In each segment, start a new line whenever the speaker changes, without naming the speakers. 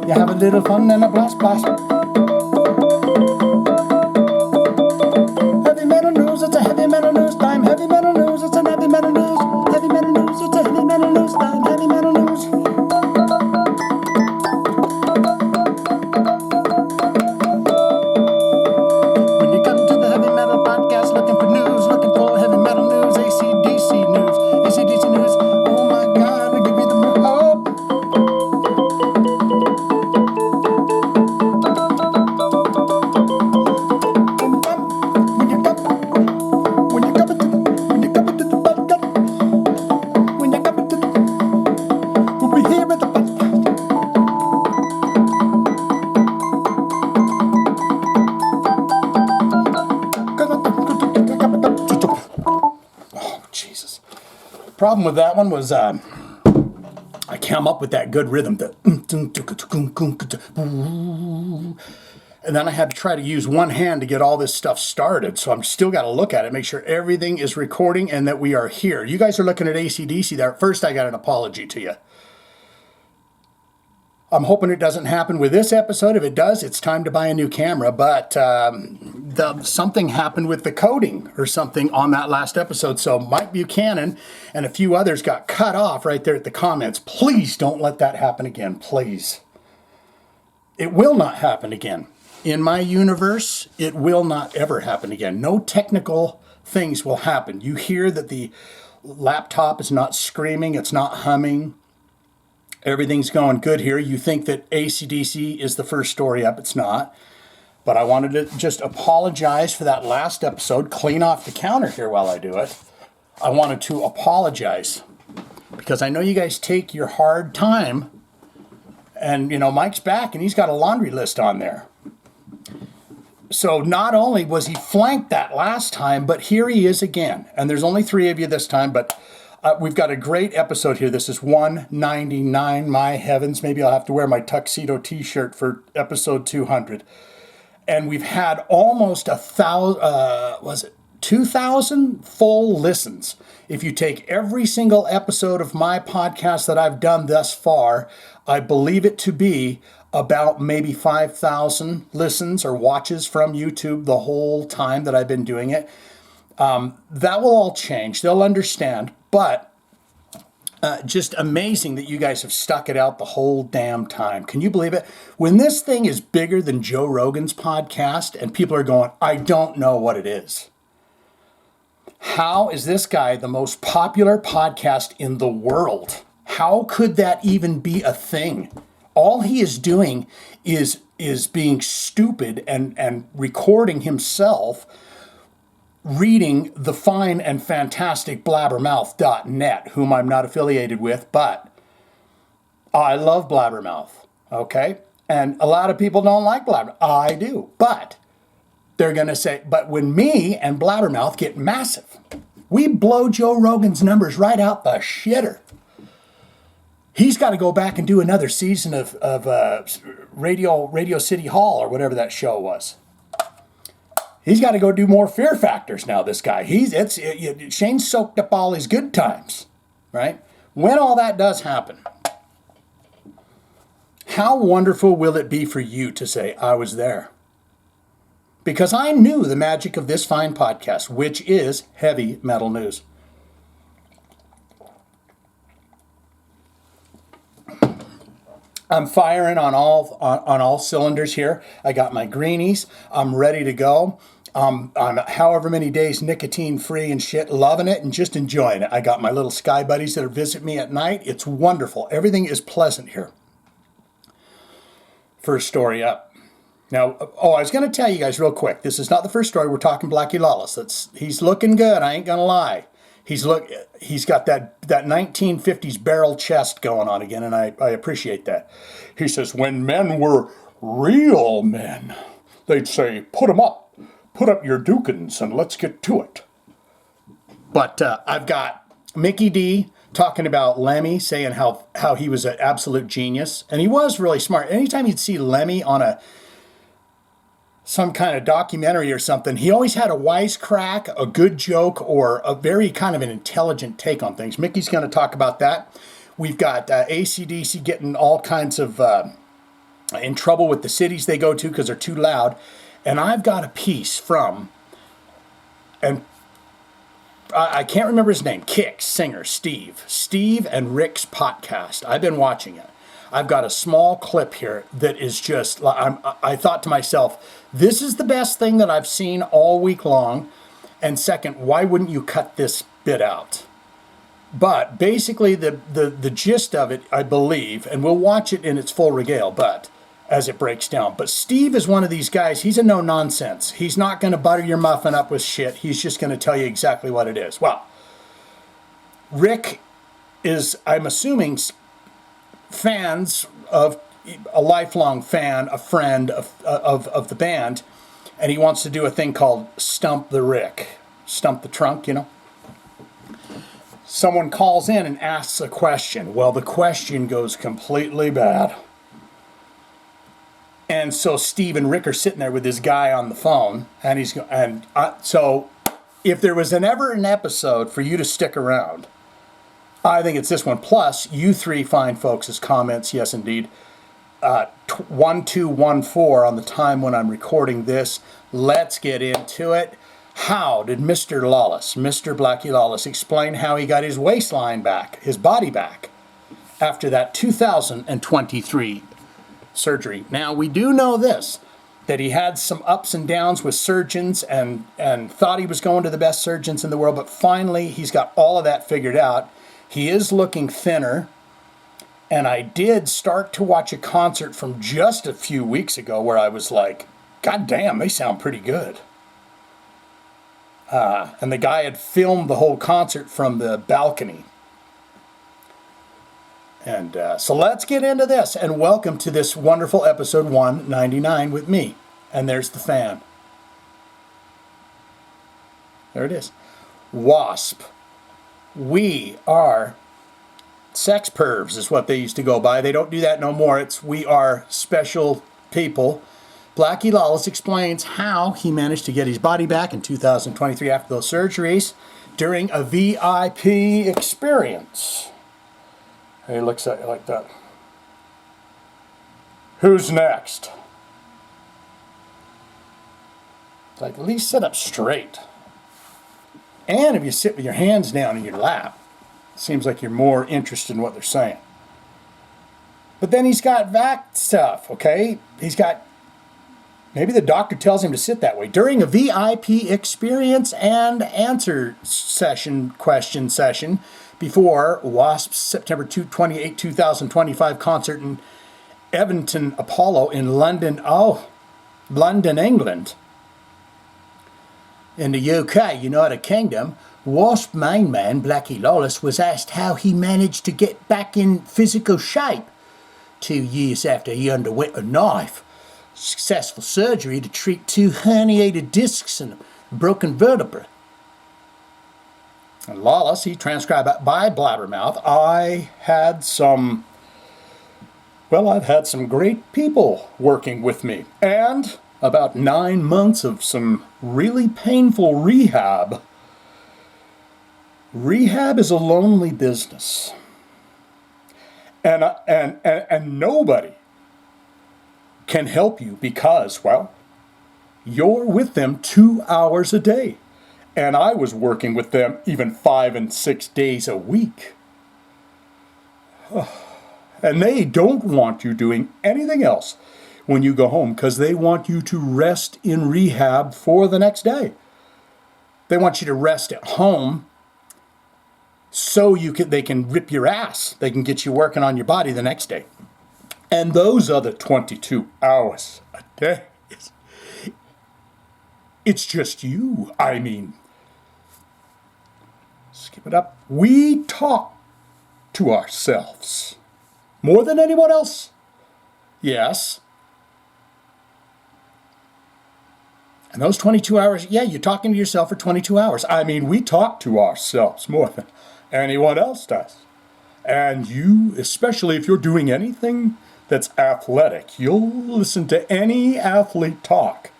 You have a little fun and a blast, blast. Heavy metal news, it's a heavy metal news time. Heavy metal news, it's a heavy metal news. Heavy metal news, it's a heavy metal news time. Heavy metal news. When you come to the Heavy Metal Podcast looking for news, looking for heavy metal news, AC/DC news, AC/DC news. Oh my God, they give me the hope. Problem with that one was I came up with that good rhythm, and then I had to try to use one hand to get all this stuff started. So I'm still got to look at it, make sure everything is recording and that we are here. You guys are looking at AC/DC there. First, I got an apology to you. I'm hoping it doesn't happen with this episode. If it does, it's time to buy a new camera. But something happened with the coding or something on that last episode. So Mike Buchanan and a few others got cut off right there at the comments. Please don't let that happen again, please. It will not happen again. In my universe, it will not ever happen again. No technical things will happen. You hear that the laptop is not screaming, it's not humming. Everything's going good here. You think that AC/DC is the first story up. It's not. But I wanted to just apologize for that last episode. Clean off the counter here while I do it. I wanted to apologize because I know you guys take your hard time. And, you know, Mike's back and he's got a laundry list on there. So not only was he flanked that last time, but here he is again. And there's only 3 of you this time, but we've got a great episode here. This is 199. My heavens, maybe I'll have to wear my tuxedo t-shirt for episode 200. And we've had almost 2,000 full listens. If you take every single episode of my podcast that I've done thus far, I believe it to be about maybe 5,000 listens or watches from YouTube the whole time that I've been doing it. That will all change. They'll understand. But just amazing that you guys have stuck it out the whole damn time. Can you believe it? When this thing is bigger than Joe Rogan's podcast and people are going, I don't know what it is. How is this guy the most popular podcast in the world? How could that even be a thing? All he is doing is being stupid and recording himself reading the fine and fantastic blabbermouth.net, whom I'm not affiliated with, but I love Blabbermouth, okay? And a lot of people don't like Blabbermouth. I do, but they're going to say, but when me and Blabbermouth get massive, we blow Joe Rogan's numbers right out the shitter. He's got to go back and do another season of Radio City Hall or whatever that show was. He's got to go do more Fear Factors now, this guy. Shane soaked up all his good times, right? When all that does happen, how wonderful will it be for you to say, I was there? Because I knew the magic of this fine podcast, which is heavy metal news. I'm firing on all cylinders here. I got my greenies. I'm ready to go. I'm however many days nicotine free and shit, loving it and just enjoying it. I got my little sky buddies that visit me at night. It's wonderful. Everything is pleasant here. First story up. Now, I was going to tell you guys real quick. This is not the first story. We're talking Blackie Lawless. He's looking good. I ain't going to lie. He's got that 1950s barrel chest going on again, and I appreciate that. He says, when men were real men, they'd say, put 'em up. Put up your Dukins and let's get to it. But I've got Mickey D talking about Lemmy, saying how he was an absolute genius. And he was really smart. Anytime you'd see Lemmy on some kind of documentary or something, he always had a wisecrack, a good joke, or a very kind of an intelligent take on things. Mickey's going to talk about that. We've got AC/DC getting all kinds of in trouble with the cities they go to because they're too loud. And I've got a piece from, and I can't remember his name, Kicks singer, Steve and Rick's Potcast. I've been watching it. I've got a small clip here that is just, I thought to myself, this is the best thing that I've seen all week long. And second, why wouldn't you cut this bit out? But basically the gist of it, I believe, and we'll watch it in its full regale, but as it breaks down. But Steve is one of these guys, he's a no-nonsense. He's not going to butter your muffin up with shit. He's just going to tell you exactly what it is. Well, Rick is, I'm assuming, fans of, a lifelong fan, a friend of the band, and he wants to do a thing called Stump the Rick. Stump the trunk, you know? Someone calls in and asks a question. Well, the question goes completely bad. And so Steve and Rick are sitting there with this guy on the phone, and so if there was ever an episode for you to stick around, I think it's this one. Plus, you three fine folks' comments, yes indeed. 1214 on the time when I'm recording this. Let's get into it. How did Mr. Lawless, Mr. Blackie Lawless, explain how he got his waistline back, his body back, after that 2023 surgery? Now, we do know this, that he had some ups and downs with surgeons and thought he was going to the best surgeons in the world, but finally he's got all of that figured out. He is looking thinner, and I did start to watch a concert from just a few weeks ago where I was like, God damn, they sound pretty good. And the guy had filmed the whole concert from the balcony. And so let's get into this, and welcome to this wonderful episode 199 with me. And there's the fan. There it is. Wasp. We are sex pervs is what they used to go by. They don't do that no more. It's we are special people. Blackie Lawless explains how he managed to get his body back in 2023 after those surgeries during a VIP experience. He looks at you like that. Who's next? Like, at least sit up straight. And if you sit with your hands down in your lap, it seems like you're more interested in what they're saying. But then he's got vac stuff, okay? He's got, maybe the doctor tells him to sit that way. During a VIP experience and answer session, question session, before Wasp's September 28, 2025 concert in Everton Apollo in London, London, England. In the UK, United Kingdom, Wasp main man Blackie Lawless was asked how he managed to get back in physical shape 2 years after he underwent a successful surgery to treat 2 herniated discs and a broken vertebra. And Lawless, he transcribed by blabbermouth, I've had some great people working with me, and about 9 months of some really painful rehab. Rehab is a lonely business. And nobody can help you because, well, you're with them 2 hours a day. And I was working with them even 5 and 6 days a week. And they don't want you doing anything else when you go home because they want you to rest in rehab for the next day. They want you to rest at home so they can rip your ass. They can get you working on your body the next day. And those other 22 hours a day, it's just you. I mean, skip it up. We talk to ourselves more than anyone else. Yes. And those 22 hours, yeah, you're talking to yourself for 22 hours. I mean, we talk to ourselves more than anyone else does. And you, especially if you're doing anything that's athletic, you'll listen to any athlete talk.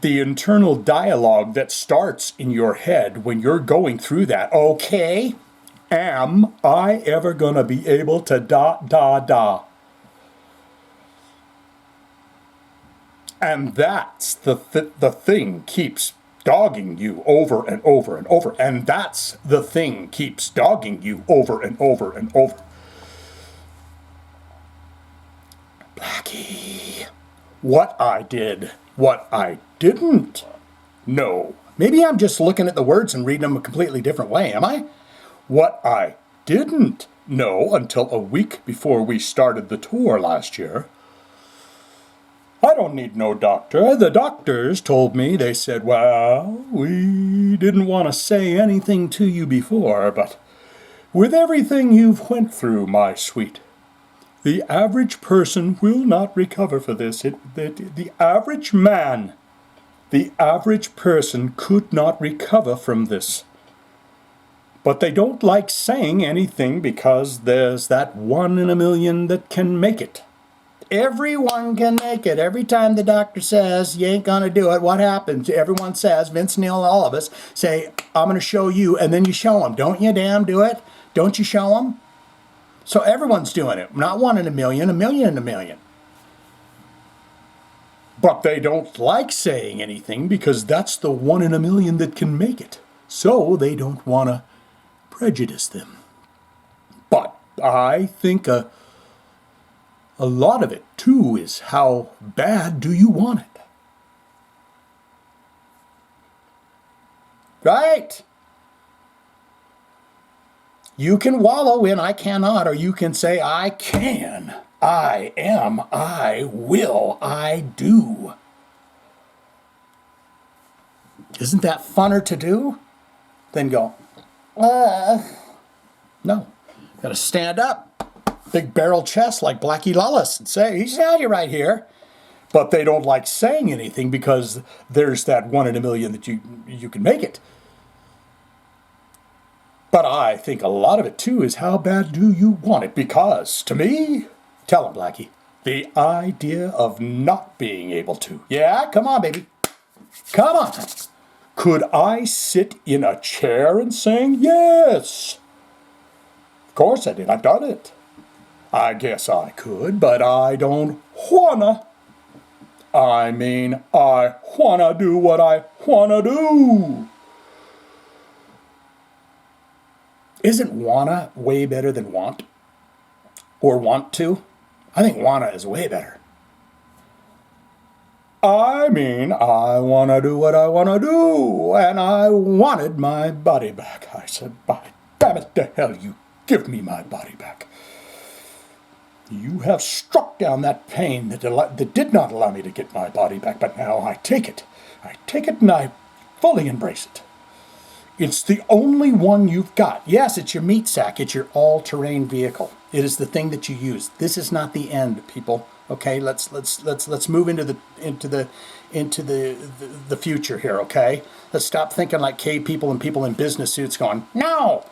The internal dialogue that starts in your head when you're going through that, okay, Am I ever gonna be able to da? And that's the thing keeps dogging you over and over and over. And that's the thing keeps dogging you over and over and over. Blackie, what I did, what I didn't know. Maybe I'm just looking at the words and reading them a completely different way, am I? What I didn't know until a week before we started the tour last year. I don't need no doctor. The doctors told me, they said, well, we didn't want to say anything to you before, but with everything you've went through, my sweet, the average person will not recover for this. The average man, the average person could not recover from this. But they don't like saying anything because there's that 1 in a million that can make it. Everyone can make it. Every time the doctor says you ain't gonna do it, what happens? Everyone says, Vince Neil, all of us say, I'm gonna show you, and then you show them. Don't you damn do it? Don't you show them? So everyone's doing it. Not 1 in a million, a million in a million. But they don't like saying anything because that's the 1 in a million that can make it. So they don't want to prejudice them. But I think a lot of it, too, is how bad do you want it? Right? You can wallow in I cannot, or you can say I can, I am, I will, I do. Isn't that funner to do? Then go, no. Got to stand up. Big barrel chest like Blackie Lawless and say, he's out here right here. But they don't like saying anything because there's that 1 in a million that you can make it. But I think a lot of it too is how bad do you want it? Because to me, tell him, Blackie, the idea of not being able to. Yeah, come on, baby. Come on. Could I sit in a chair and sing? Yes. Of course I did. I've done it. I guess I could, but I don't wanna. I mean, I wanna do what I wanna do. Isn't wanna way better than want? Or want to? I think wanna is way better. I mean, I wanna do what I wanna do, and I wanted my body back. I said, by damn it to hell, you give me my body back. You have struck down that pain that did not allow me to get my body back, but now I take it. I take it and I fully embrace it. It's the only one you've got. Yes, it's your meat sack. It's your all-terrain vehicle. It is the thing that you use. This is not the end, people. Okay, let's move into the future here. Okay, let's stop thinking like cave people and people in business suits going, no.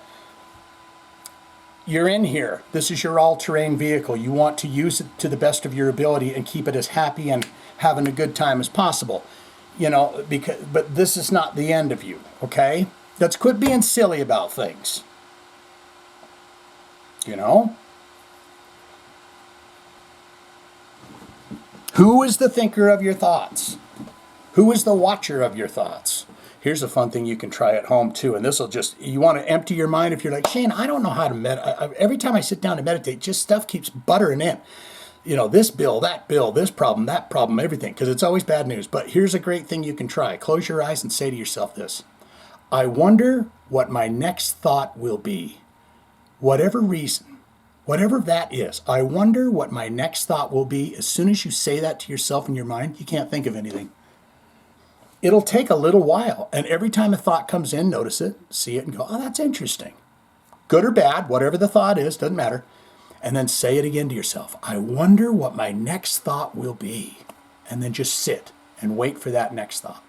You're in here. This is your all-terrain vehicle. You want to use it to the best of your ability and keep it as happy and having a good time as possible. You know, but this is not the end of you, okay? Let's quit being silly about things. You know? Who is the thinker of your thoughts? Who is the watcher of your thoughts? Here's a fun thing you can try at home too, and this will just, you want to empty your mind if you're like, Shane, I don't know how to meditate. Every time I sit down to meditate, just stuff keeps buttering in. You know, this bill, this problem, everything, because it's always bad news. But here's a great thing you can try. Close your eyes and say to yourself this. I wonder what my next thought will be. Whatever reason, whatever that is, I wonder what my next thought will be. As soon as you say that to yourself in your mind, you can't think of anything. It'll take a little while. And every time a thought comes in, notice it, see it, and go, oh, that's interesting. Good or bad, whatever the thought is, doesn't matter. And then say it again to yourself. I wonder what my next thought will be. And then just sit and wait for that next thought.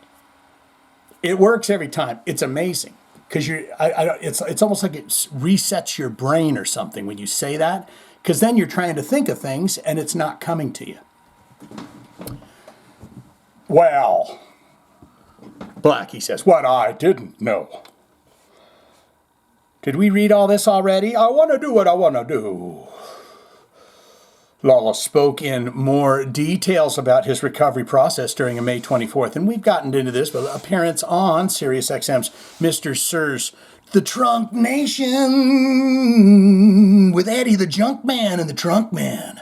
It works every time. It's amazing. Because it's almost like it resets your brain or something when you say that. Because then you're trying to think of things and it's not coming to you. Well, Blackie says, what I didn't know. Did we read all this already? I want to do what I want to do. Lawless spoke in more details about his recovery process during a May 24th, and we've gotten into this, but appearance on SiriusXM's Mr. Sir's The Trunk Nation with Eddie the Junk Man and the Trunk Man.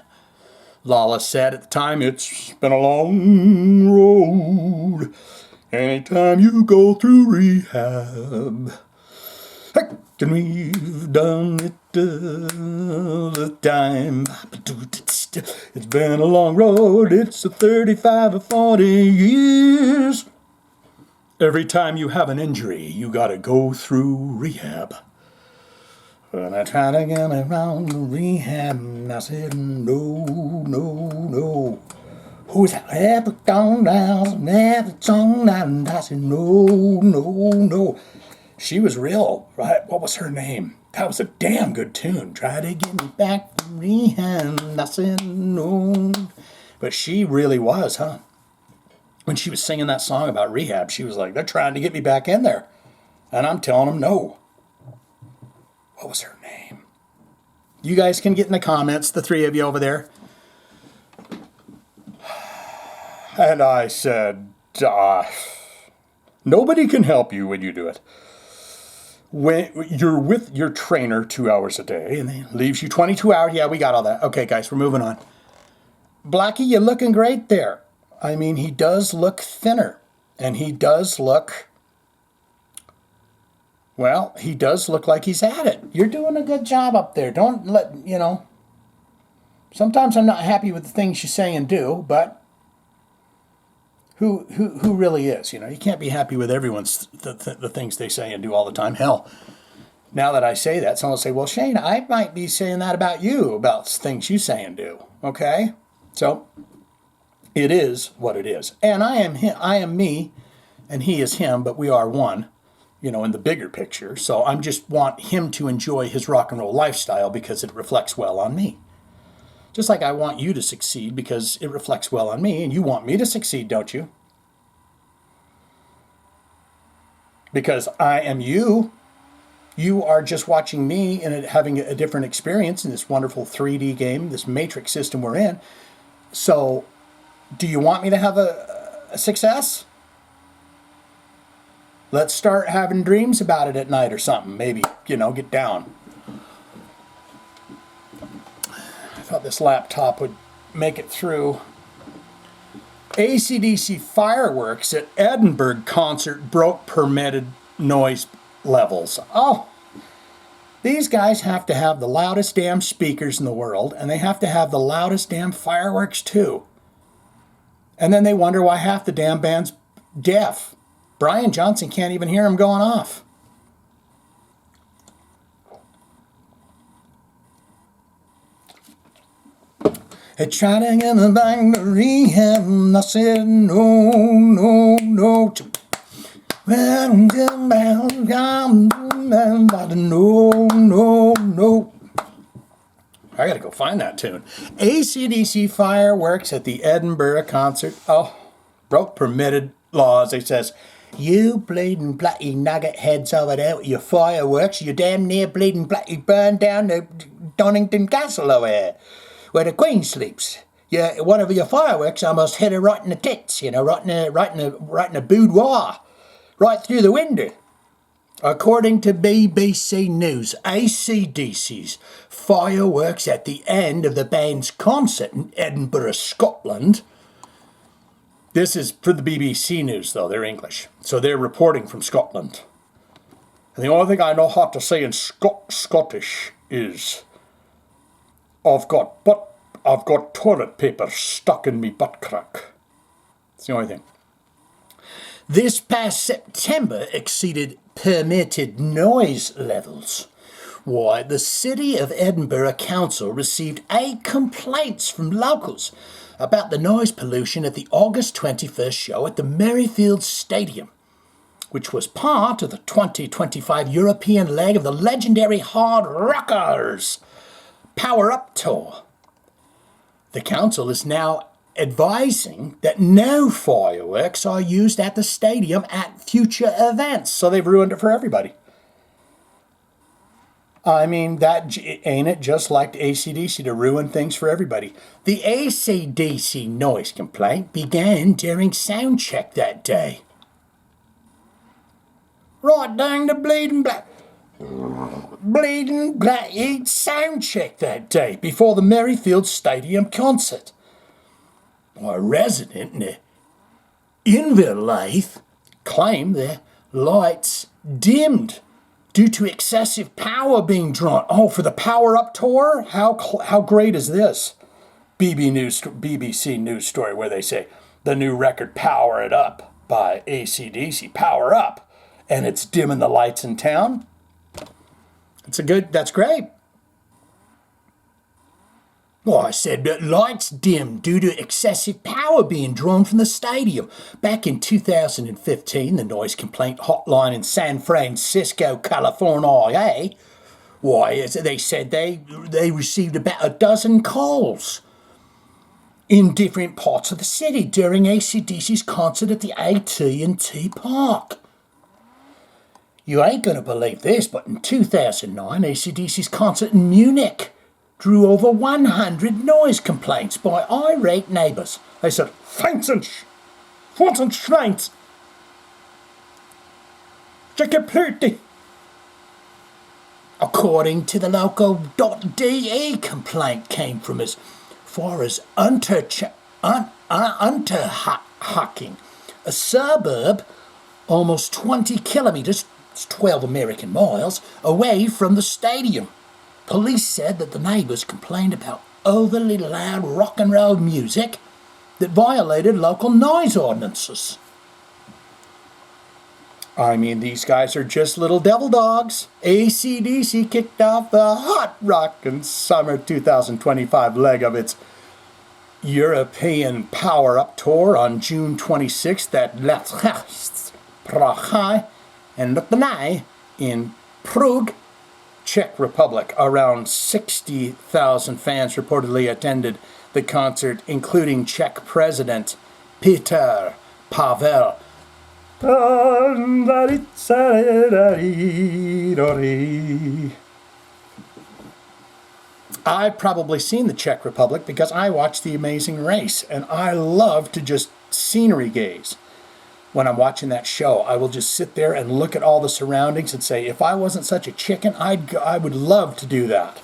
Lawless said at the time, it's been a long road. Anytime you go through rehab. And we've done it all the time. It's been a long road. It's a 35 or 40 years. Every time you have an injury, you gotta go through rehab. And I tried to get around the rehab, and I said, no, no, no. Who's that? Never gone down, never gone down. And I said, no, no, no. She was real, right? What was her name? That was a damn good tune. Try to get me back from rehab. I said no. But she really was, huh? When she was singing that song about rehab, she was like, they're trying to get me back in there. And I'm telling them no. What was her name? You guys can get in the comments, the three of you over there. And I said, nobody can help you when you do it. When you're with your trainer 2 hours a day and he leaves you 22 hours. Yeah, we got all that. Okay, guys, we're moving on. Blackie, you're looking great there. I mean, he does look thinner. And he does look, well, he does look like he's at it. You're doing a good job up there. Don't let, sometimes I'm not happy with the things you say and do, but who really is? You can't be happy with everyone's the things they say and do all the time. Hell, now that I say that, someone will say, well, Shane, I might be saying that about you, about things you say and do. Okay? So, it is what it is. And I am me, and he is him, but we are one, in the bigger picture. So I just want him to enjoy his rock and roll lifestyle because it reflects well on me. Just like I want you to succeed because it reflects well on me, and you want me to succeed, don't you? Because I am you. You are just watching me and having a different experience in this wonderful 3D game, this matrix system we're in. So, do you want me to have a success? Let's start having dreams about it at night or something. Maybe, get down. I thought this laptop would make it through. AC/DC fireworks at Edinburgh concert broke permitted noise levels. Oh, these guys have to have the loudest damn speakers in the world, and they have to have the loudest damn fireworks too. And then they wonder why half the damn band's deaf. Brian Johnson can't even hear them going off. I tried to get me back to rehab, and I said no, no, no. No, no, no. I gotta go find that tune. AC/DC fireworks at the Edinburgh concert. Oh, broke permitted laws. It says, you bleeding bloody nugget heads over there with your fireworks. You damn near bleeding bloody burned down the Donington Castle over here, where the Queen sleeps. Yeah, one of your fireworks almost hit her right in the tits, right in the boudoir, right through the window. According to BBC News, AC/DC's fireworks at the end of the band's concert in Edinburgh, Scotland. This is for the BBC News, though. They're English. So they're reporting from Scotland. And the only thing I know how to say in Scottish is, I've got toilet paper stuck in me butt crack. It's the only thing. This past September exceeded permitted noise levels. Why, the City of Edinburgh Council received 8 complaints from locals about the noise pollution at the August 21st show at the Merrifield Stadium, which was part of the 2025 European leg of the legendary Hard Rockers Power Up Tour. The council is now advising that no fireworks are used at the stadium at future events. So they've ruined it for everybody. I mean, ain't it just like AC/DC to ruin things for everybody? The AC/DC noise complaint began during sound check that day. Right dang the bleeding black sound check that day before the Merrifield Stadium concert. A resident in their life claimed their lights dimmed due to excessive power being drawn. Oh, for the Power Up tour? How great is this? BBC News story where they say the new record Power It Up by AC/DC, Power Up, and it's dimming the lights in town. That's great. Well, I said that lights dimmed due to excessive power being drawn from the stadium. Back in 2015, the noise complaint hotline in San Francisco, California, they said they received about a dozen calls in different parts of the city during AC/DC's concert at the AT&T Park. You ain't gonna believe this, but in 2009, AC/DC's concert in Munich drew over 100 noise complaints by irate neighbours. They said, Schweins, according to the local .de complaint came from as far as Unterhaching, a suburb almost 20 kilometres, 12 American miles, away from the stadium. Police said that the neighbours complained about overly loud rock and roll music that violated local noise ordinances. I mean, these guys are just little devil dogs. AC/DC kicked off the Hot Rockin' Summer 2025 leg of its European Power Up tour on June 26th at Prague and Looksy in Prague, Czech Republic. Around 60,000 fans reportedly attended the concert, including Czech President Petr Pavel. I've probably seen the Czech Republic because I watch The Amazing Race, and I love to just scenery gaze. When I'm watching that show, I will just sit there and look at all the surroundings and say, if I wasn't such a chicken, I would love to do that.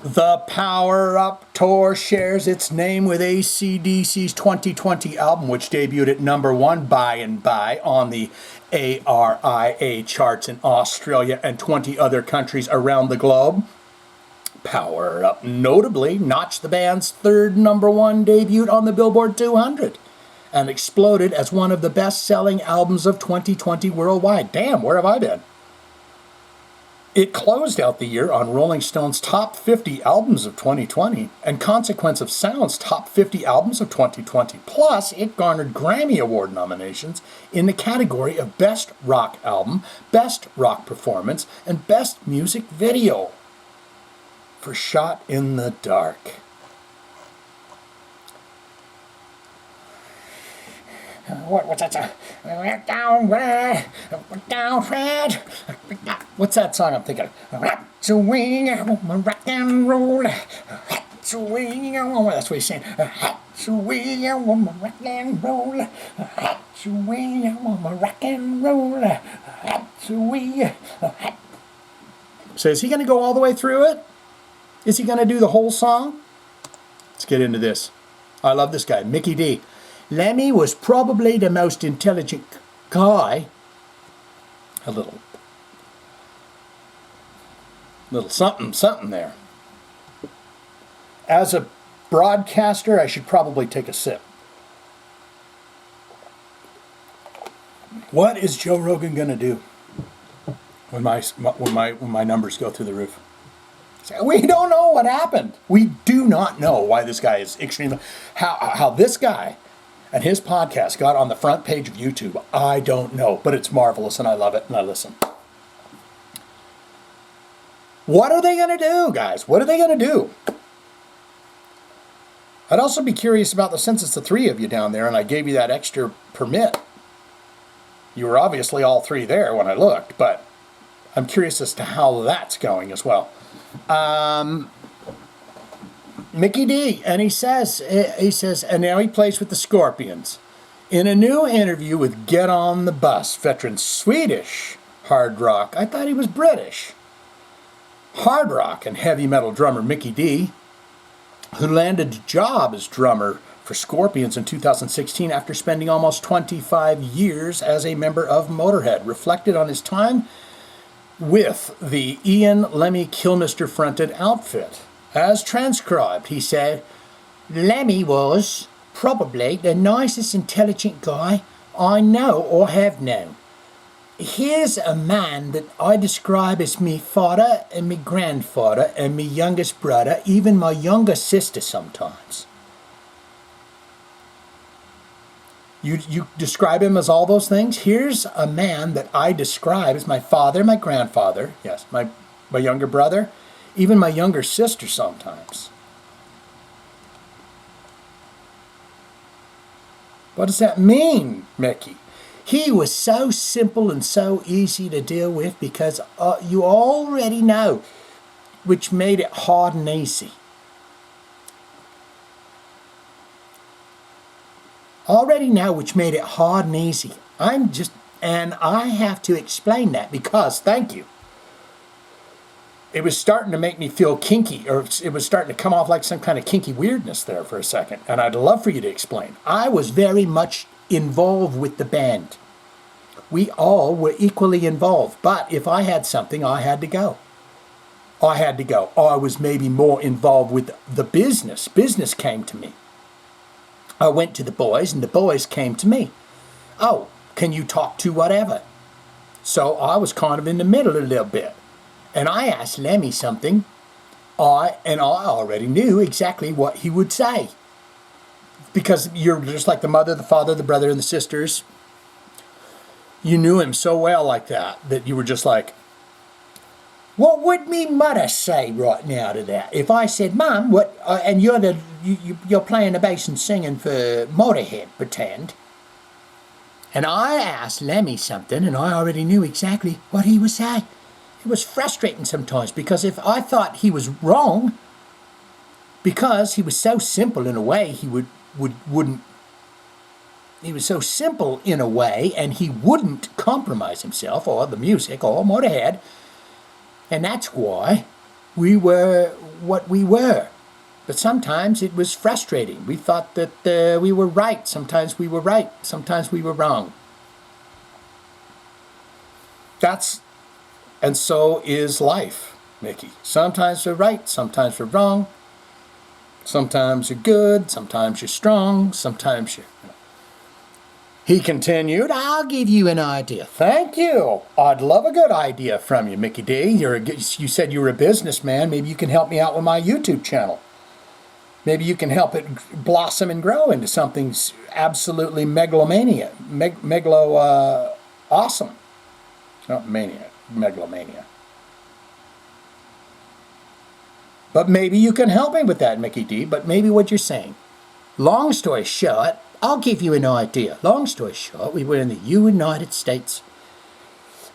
The Power Up Tour shares its name with AC/DC's 2020 album, which debuted at #1 by and by on the ARIA charts in Australia and 20 other countries around the globe. Power Up notably notched the band's third #1 debut on the Billboard 200 and exploded as one of the best-selling albums of 2020 worldwide. Damn, where have I been? It closed out the year on Rolling Stone's Top 50 Albums of 2020 and Consequence of Sound's Top 50 Albums of 2020. Plus, it garnered Grammy Award nominations in the category of Best Rock Album, Best Rock Performance, and Best Music Video for Shot in the Dark. What's that song? What's that song I'm thinking of? That's rock and roll. That's what he's saying. That's rock and roll. That's rock and roll. So is he going to go all the way through it? Is he going to do the whole song? Let's get into this. I love this guy, Mickey D. Lemmy was probably the most intelligent guy. A little something there. As a broadcaster, I should probably take a sip. What is Joe Rogan going to do when my numbers go through the roof? We don't know what happened. We do not know why this guy is extremely... How this guy and his podcast got on the front page of YouTube, I don't know. But it's marvelous, and I love it, and I listen. What are they going to do, guys? What are they going to do? I'd also be curious about the since it's the three of you down there, and I gave you that extra permit. You were obviously all three there when I looked, but I'm curious as to how that's going as well. Mickey D, and he says, and now he plays with the Scorpions. In a new interview with Get on the Bus, veteran Swedish hard rock, I thought he was British, hard rock and heavy metal drummer Mickey D, who landed a job as drummer for Scorpions in 2016 after spending almost 25 years as a member of Motorhead, reflected on his time with the Ian Lemmy Kilmister fronted outfit. As transcribed, he said, "Lemmy was probably the nicest intelligent guy I know or have known. Here's a man that I describe as me father and me grandfather and me youngest brother, even my younger sister sometimes." You describe him as all those things? Here's a man that I describe as my father, my grandfather, yes, my younger brother, even my younger sister sometimes. What does that mean, Mickey? He was so simple and so easy to deal with because you already know, which made it hard and easy. Already know, which made it hard and easy. And I have to explain that because, thank you, it was starting to make me feel kinky, or it was starting to come off like some kind of kinky weirdness there for a second, and I'd love for you to explain. I was very much involved with the band. We all were equally involved, but if I had something, I had to go. I was maybe more involved with the business. Business came to me. I went to the boys, and the boys came to me. Oh, can you talk to whatever? So I was kind of in the middle a little bit. And I asked Lemmy something, I already knew exactly what he would say. Because you're just like the mother, the father, the brother, and the sisters. You knew him so well like that you were just like, what would me mother say right now to that? If I said, Mum, what? And you're playing the bass and singing for Motorhead, pretend. And I asked Lemmy something, and I already knew exactly what he would say. It was frustrating sometimes because if I thought he was wrong, because he was so simple in a way, he wouldn't. He was so simple in a way, and he wouldn't compromise himself or the music or Motorhead. And that's why we were what we were. But sometimes it was frustrating. We thought that we were right. Sometimes we were right. Sometimes we were wrong. And so is life, Mickey. Sometimes we're right. Sometimes we're wrong. Sometimes you're good. Sometimes you're strong. Sometimes you're... He continued, I'll give you an idea. Thank you. I'd love a good idea from you, Mickey D. You said you were a businessman. Maybe you can help me out with my YouTube channel. Maybe you can help it blossom and grow into something absolutely awesome. Not mania, megalomania. But maybe you can help me with that, Mickey D. But maybe what you're saying. Long story short, I'll give you an idea. Long story short, we were in the United States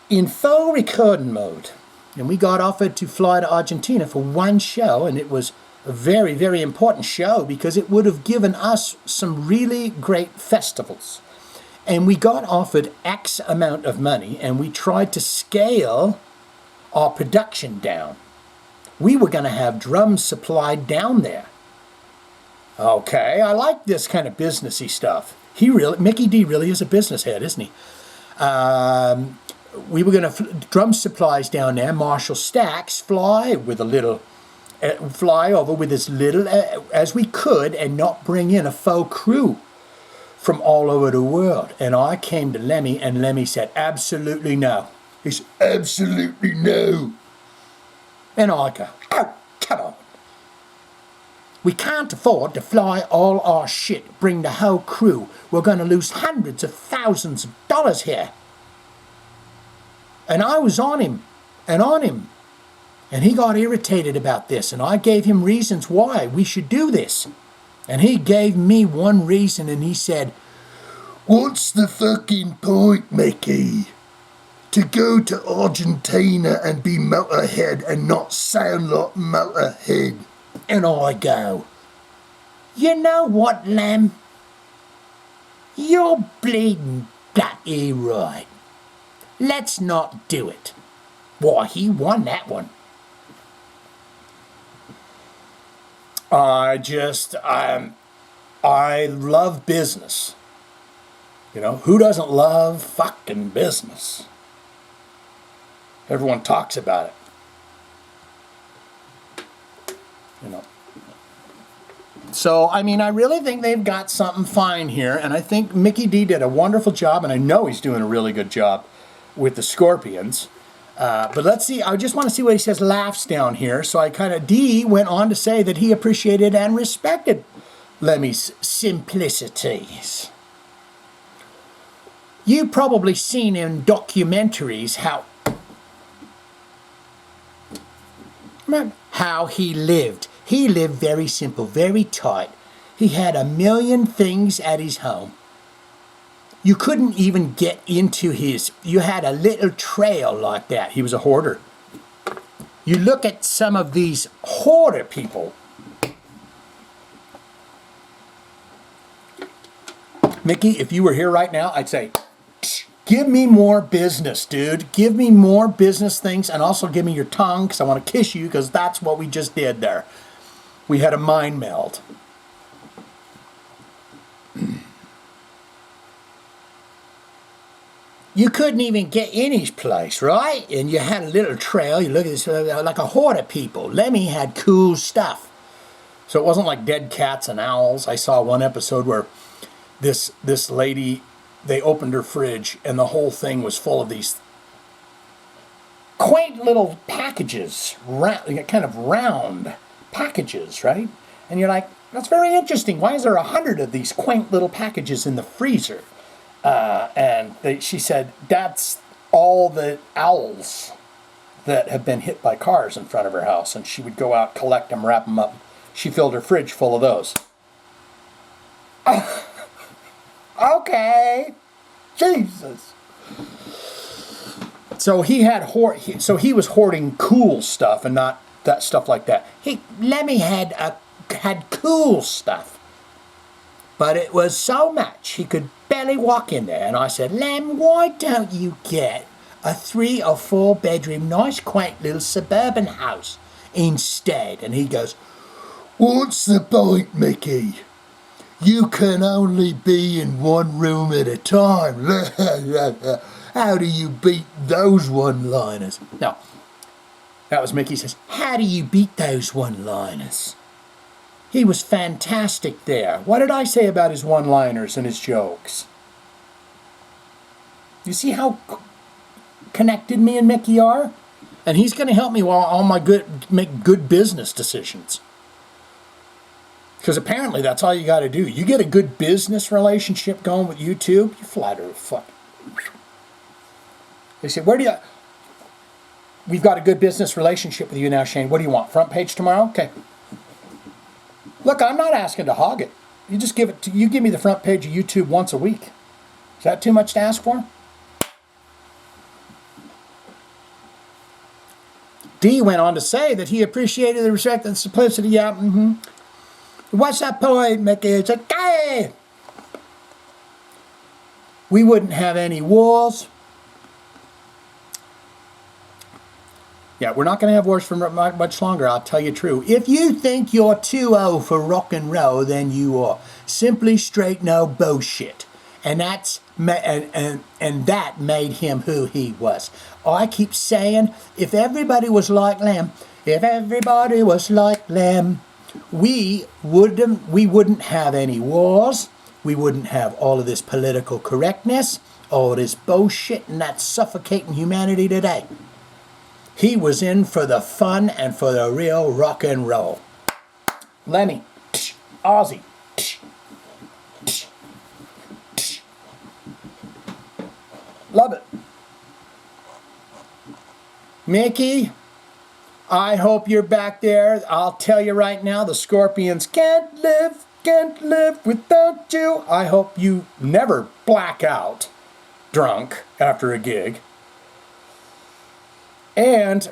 in full recording mode. And we got offered to fly to Argentina for one show, and it was a very, very important show because it would have given us some really great festivals. And we got offered X amount of money, and we tried to scale our production down. We were going to have drums supplied down there. Okay, I like this kind of businessy stuff. Mickey D really is a business head, isn't he? We were going to drum supplies down there. Marshall Stacks fly over with as little as we could and not bring in a faux crew from all over the world. And I came to Lemmy, and Lemmy said, absolutely no. He said, absolutely no. And I go, oh, come on. We can't afford to fly all our shit, bring the whole crew. We're going to lose hundreds of thousands of dollars here. And I was on him. And he got irritated about this. And I gave him reasons why we should do this. And he gave me one reason, and he said, What's the fucking point, Mickey? To go to Argentina and be Motorhead and not sound like Motorhead. And I go, you know what, Lem? You're bleeding bloody right. Let's not do it. Why, he won that one. I love business. You know, who doesn't love fucking business? Everyone talks about it. You know. So, I mean, I really think they've got something fine here, and I think Mickey D did a wonderful job, and I know he's doing a really good job with the Scorpions. But let's see, I just want to see what he says laughs down here. So D went on to say that he appreciated and respected Lemmy's simplicities. You've probably seen in documentaries how he lived. He lived very simple, very tight. He had a million things at his home. You couldn't even get into you had a little trail like that. He was a hoarder. You look at some of these hoarder people. Mickey, if you were here right now, I'd say, give me more business, dude. Give me more business things, and also give me your tongue, because I want to kiss you, because that's what we just did there. We had a mind meld. You couldn't even get in his place, right? And you had a little trail. You look at this like a horde of people. Lemmy had cool stuff. So it wasn't like dead cats and owls. I saw one episode where this lady, they opened her fridge, and the whole thing was full of these quaint little packages, kind of round packages, right? And you're like, that's very interesting. Why is there 100 of these quaint little packages in the freezer? She said, that's all the owls that have been hit by cars in front of her house. And she would go out, collect them, wrap them up. She filled her fridge full of those. Okay. Jesus. So he was hoarding cool stuff and not that stuff like that. Lemmy had cool stuff. But it was so much, he could barely walk in there. And I said, Lem, why don't you get a 3 or 4 bedroom, nice, quaint little suburban house instead? And he goes, what's the point, Mickey? You can only be in one room at a time. How do you beat those one-liners? No, that was Mickey says, how do you beat those one-liners? He was fantastic there. What did I say about his one-liners and his jokes? You see how connected me and Mickey are? And he's going to help me make good business decisions. Because apparently that's all you got to do. You get a good business relationship going with YouTube, you flatter the fuck. They say, we've got a good business relationship with you now, Shane. What do you want? Front page tomorrow? Okay. Look, I'm not asking to hog it. You give me the front page of YouTube once a week. Is that too much to ask for? D went on to say that he appreciated the respect and simplicity. Yeah, What's that point, Mickey? It's okay. We wouldn't have any wars. Yeah, we're not going to have wars for much longer, I'll tell you true. If you think you're too old for rock and roll, then you are. Simply straight no bullshit. And that made him who he was. I keep saying, if everybody was like Lem, we wouldn't have any wars. We wouldn't have all of this political correctness, all of this bullshit, and that's suffocating humanity today. He was in for the fun and for the real rock and roll. Lemmy, Ozzy. Love it. Mickey, I hope you're back there. I'll tell you right now, the Scorpions can't live can't live without you. I hope you never black out drunk after a gig. And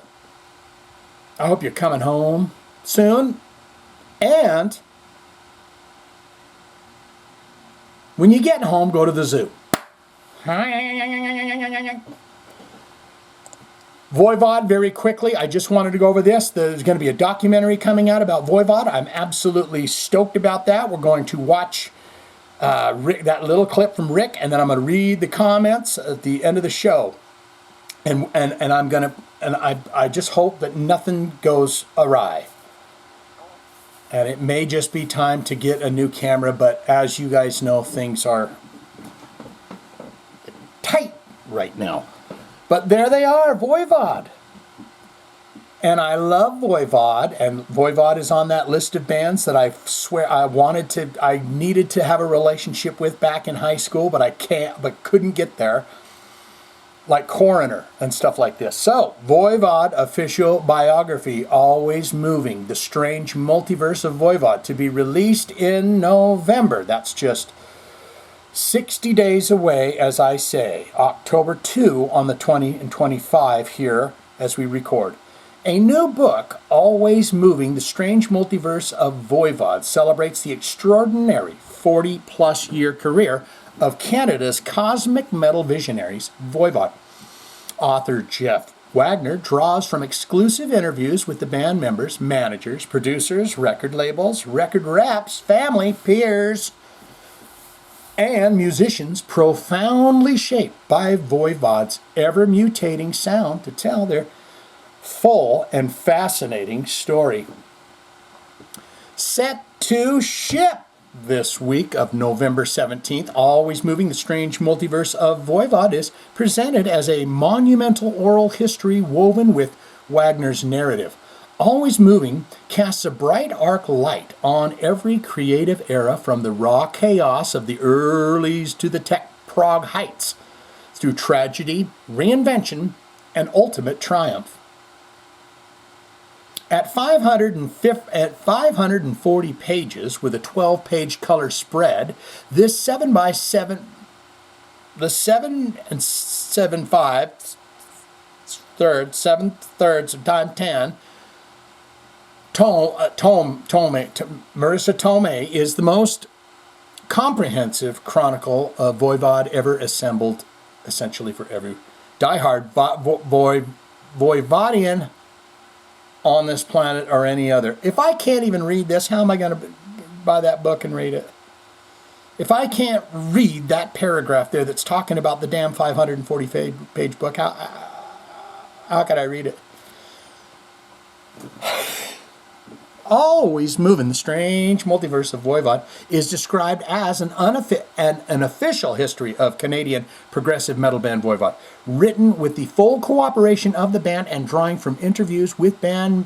I hope you're coming home soon. And when you get home, go to the zoo. Voivod, very quickly, I just wanted to go over this. There's going to be a documentary coming out about Voivod. I'm absolutely stoked about that. We're going to watch Rick, that little clip from Rick, and then I'm going to read the comments at the end of the show. And I'm going to, and I just hope that nothing goes awry. And it may just be time to get a new camera, but as you guys know, things are tight right now. But there they are, Voivod. And I love Voivod, and Voivod is on that list of bands that I swear I needed to have a relationship with back in high school, but couldn't get there. Like Coroner and stuff like this. So, Voivod official biography, Always Moving, The Strange Multiverse of Voivod, to be released in November. That's just 60 days away, as I say. October 2 on the 20 and 25 here as we record. A new book, Always Moving, The Strange Multiverse of Voivod, celebrates the extraordinary 40-plus year career of Canada's cosmic metal visionaries, Voivod. Author Jeff Wagner draws from exclusive interviews with the band members, managers, producers, record labels, record reps, family, peers, and musicians profoundly shaped by Voivod's ever-mutating sound to tell their full and fascinating story. Set to ship this week of November 17th, Always Moving, The Strange Multiverse of Voivod is presented as a monumental oral history woven with Wagner's narrative. Always Moving casts a bright arc light on every creative era from the raw chaos of the earlies to the tech prog heights, through tragedy, reinvention, and ultimate triumph. At 540 pages with a 12-page color spread, this 7x7, the 7 and 7 thirds of time 10, Marissa Tomei is the most comprehensive chronicle of Voivod ever assembled, essentially for every diehard Voivodian on this planet or any other. If I can't even read this, how am I going to buy that book and read it? If I can't read that paragraph there that's talking about the damn 540-page book, how could I read it? Always Moving, The Strange Multiverse of Voivod is described as an official history of Canadian progressive metal band Voivod, written with the full cooperation of the band and drawing from interviews with band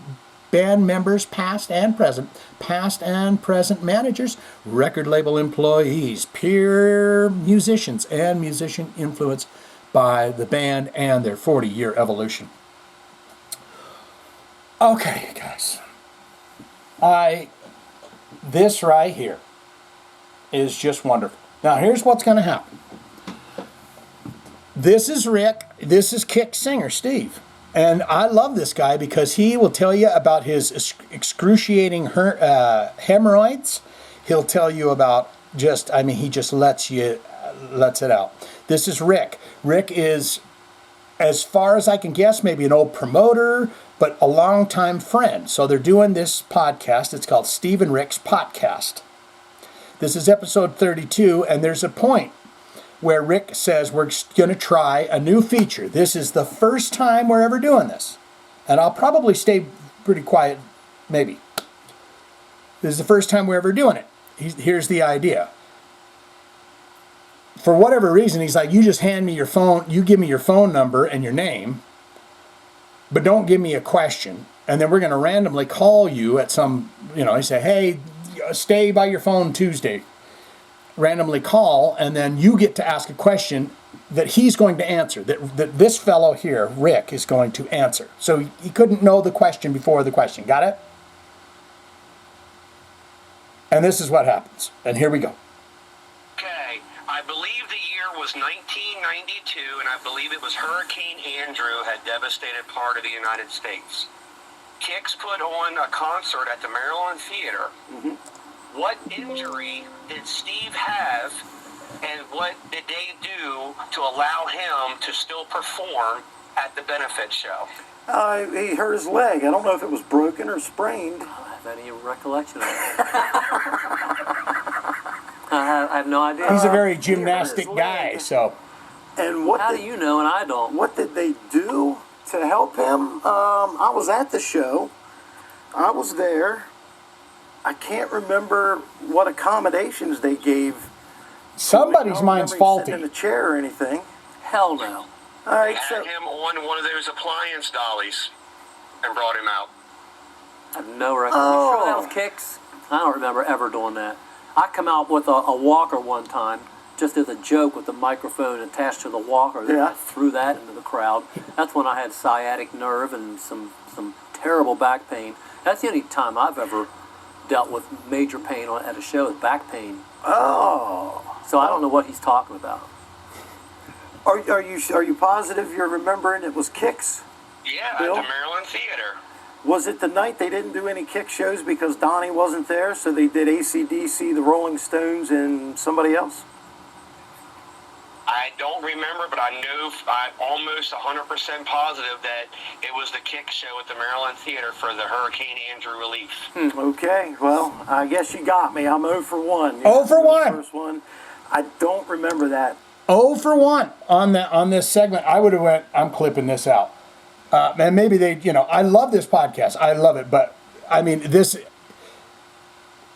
members, past and present managers, record label employees, peer musicians, and musician influenced by the band and their 40-year evolution. Okay, guys. This right here is just wonderful. Now, here's what's going to happen. This is Rick. This is Kick singer Steve. And I love this guy because he will tell you about his excruciating hemorrhoids. He'll tell you about he just lets it out. This is Rick. Rick is, as far as I can guess, maybe an old promoter, but a longtime friend. So they're doing this podcast. It's called Steve and Rick's Potcast. This is episode 32, and there's a point where Rick says we're going to try a new feature. This is the first time we're ever doing this. And I'll probably stay pretty quiet, maybe. This is the first time we're ever doing it. Here's the idea. For whatever reason, he's like, you just hand me your phone, you give me your phone number and your name, but don't give me a question. And then we're going to randomly call you at some, he say, hey, stay by your phone Tuesday. Randomly call, and then you get to ask a question that he's going to answer, that this fellow here, Rick, is going to answer. So he couldn't know the question before the question. Got it? And this is what happens. And here we go.
Okay, I believe the year was 1992, and I believe it was Hurricane Andrew had devastated part of the United States. Kix put on a concert at the Maryland Theater. What injury did Steve have, and what did they do to allow him to still perform at the benefit show?
He hurt his leg. I don't know if it was broken or sprained.
I don't have any recollection of it. I have no idea.
He's a very gymnastic guy, so.
And
How do you know and I don't?
What did they do to help him? I was at the show. I was there. I can't remember what accommodations they gave.
Somebody's mind's faulty.
In a chair or anything.
Hell no.
All right,
They had him on one of those appliance dollies and brought him out.
I have no recollection. Sure that was Kix? I don't remember ever doing that. I come out with a walker one time, just as a joke with the microphone attached to the walker. Then I threw that into the crowd. That's when I had sciatic nerve and some terrible back pain. That's the only time I've ever dealt with major pain at a show with back pain.
Oh.
So I don't know what he's talking about.
Are you positive you're remembering it was Kix?
Yeah,
Bill?
at the Maryland Theater.
Was it the night they didn't do any Kix shows because Donnie wasn't there, so they did AC/DC, the Rolling Stones, and somebody else?
I don't remember, but I'm almost 100% positive that it was the Kix show at the Maryland Theater for the Hurricane Andrew relief.
Okay, well, I guess you got me. I'm 0 for 1.
0 for 1.
First one. I don't remember that.
0 for 1 on this segment. I would have went, I'm clipping this out. And maybe they, I love this podcast. I love it. But, I mean,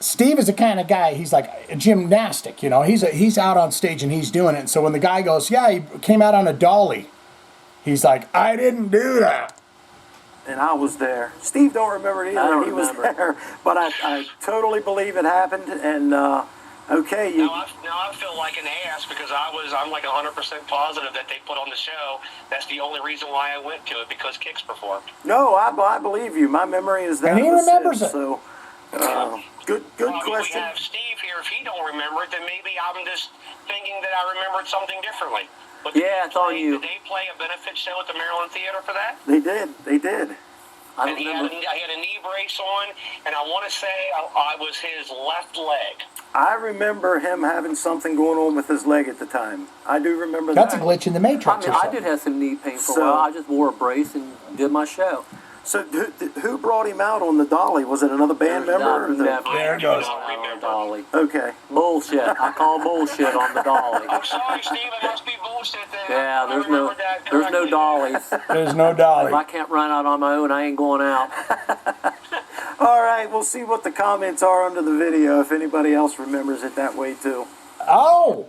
Steve is the kind of guy, he's like gymnastic, He's out on stage and he's doing it. And so when the guy goes, yeah, he came out on a dolly, he's like, I didn't do that.
And I was there. Steve don't remember it either.
I don't
he
remember.
was there. But I totally believe it happened. And, okay.
Now I feel like an ass because I'm like 100% positive that they put on the show. That's the only reason why I went to it, because Kix performed.
No, I believe you. My memory is that.
And he remembers it.
So, good question.
We have Steve here. If he don't remember it, then maybe I'm just thinking that I remembered something differently. But
It's on you.
Did they play a benefit show at the Maryland Theater for that?
They did.
I
And
don't
he
remember.
had a knee brace on, and I want to say I was his left leg.
I remember him having something going on with his leg at the time. I do remember
That's
that.
a glitch in the Matrix or
I
something.
did have some knee pain for
So-
a while. I just wore a brace and did my show.
So who brought him out on the dolly? Was it another band member? Or
Never.
There it goes.
On the dolly.
Okay.
Bullshit. I call bullshit on the dolly.
I'm sorry, Steve. It must be bullshit then.
Yeah,
I
there's
remembered that
no
correctly.
dollies.
There's no
If
dolly.
I can't run out on my own, I ain't going out.
All right, we'll see what the comments are under the video if anybody else remembers it that way too.
Oh!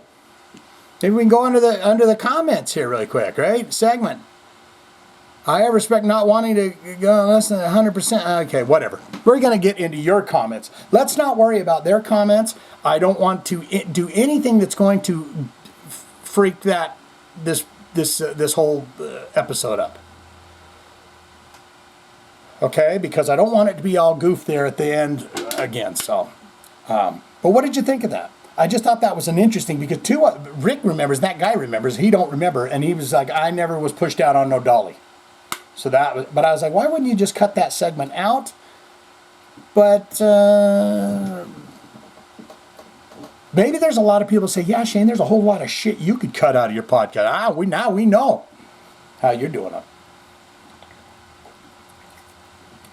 Maybe we can go under the comments here really quick, right? Segment. I respect not wanting to go less than 100%. Okay, whatever. We're going to get into your comments. Let's not worry about their comments. I don't want to do anything that's going to freak this whole episode up. Okay, because I don't want it to be all goof there at the end again. So, but what did you think of that? I just thought that was an interesting, because Rick remembers, that guy remembers, he don't remember, and he was like, I never was pushed out on no dolly. So but I was like, why wouldn't you just cut that segment out? But maybe there's a lot of people say, yeah, Shane, there's a whole lot of shit you could cut out of your podcast. Now we know how you're doing it.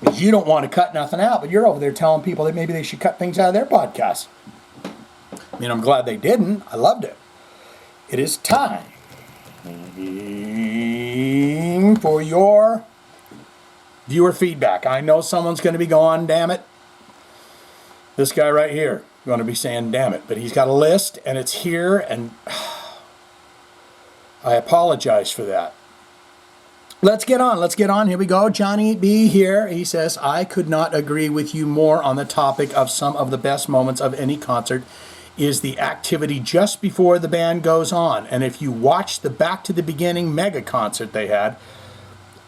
Because you don't want to cut nothing out, but you're over there telling people that maybe they should cut things out of their podcast. I mean, I'm glad they didn't. I loved it. It is time for your viewer feedback. I know someone's going to be going, damn it. This guy right here going to be saying, damn it. But he's got a list, and it's here, and I apologize for that. Let's get on. Here we go. Johnny B here. He says, I could not agree with you more on the topic of some of the best moments of any concert is the activity just before the band goes on. And if you watch the Back to the Beginning mega concert they had,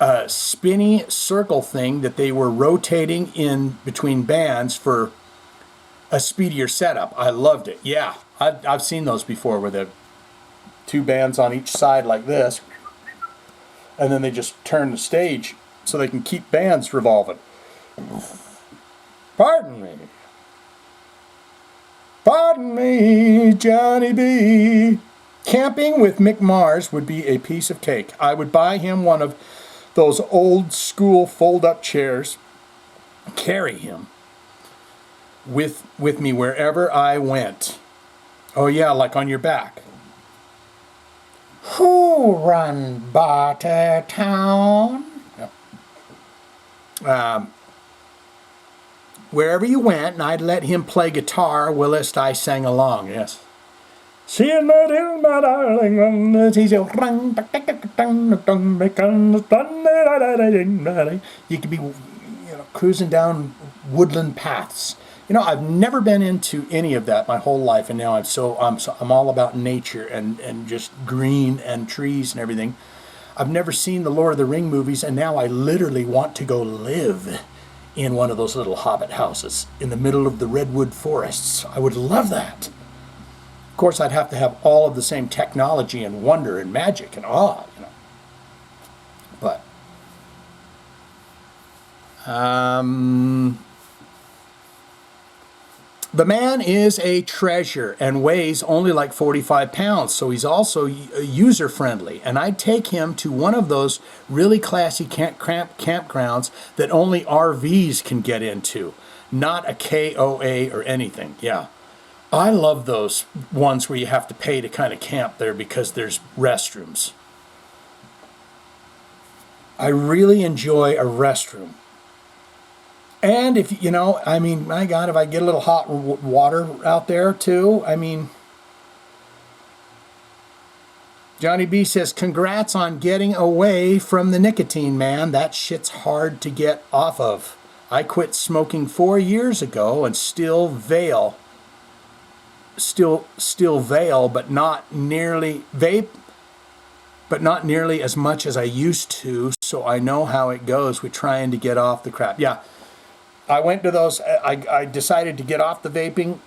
a spinny circle thing that they were rotating in between bands for a speedier setup. I loved it. Yeah, I've seen those before where the 2 bands on each side like this, and then they just turn the stage so they can keep bands revolving. Pardon me. Pardon me, Johnny B. Camping with Mick Mars would be a piece of cake. I would buy him one of those old school fold-up chairs, carry him with me wherever I went. Oh yeah, like on your back. Who run Bartertown? Yeah. Wherever you went, and I'd let him play guitar whilst I sang along. Yes. She is my dear, my darling. You could be, cruising down woodland paths. I've never been into any of that my whole life, and now I'm all about nature and just green and trees and everything. I've never seen the Lord of the Ring movies, and now I literally want to go live in one of those little hobbit houses in the middle of the redwood forests. I would love that. Of course, I'd have to have all of the same technology and wonder and magic and awe, But, the man is a treasure and weighs only like 45 pounds, so he's also user-friendly. And I'd take him to one of those really classy campgrounds that only RVs can get into, not a KOA or anything. Yeah. I love those ones where you have to pay to kind of camp there because there's restrooms. I really enjoy a restroom. And if, my God, if I get a little hot water out there too, Johnny B says, congrats on getting away from the nicotine, man. That shit's hard to get off of. I quit smoking 4 years ago and still veil, but not nearly vape, but not nearly as much as I used to. So I know how it goes with trying to get off the crap. Yeah. I went to those, I decided to get off the vaping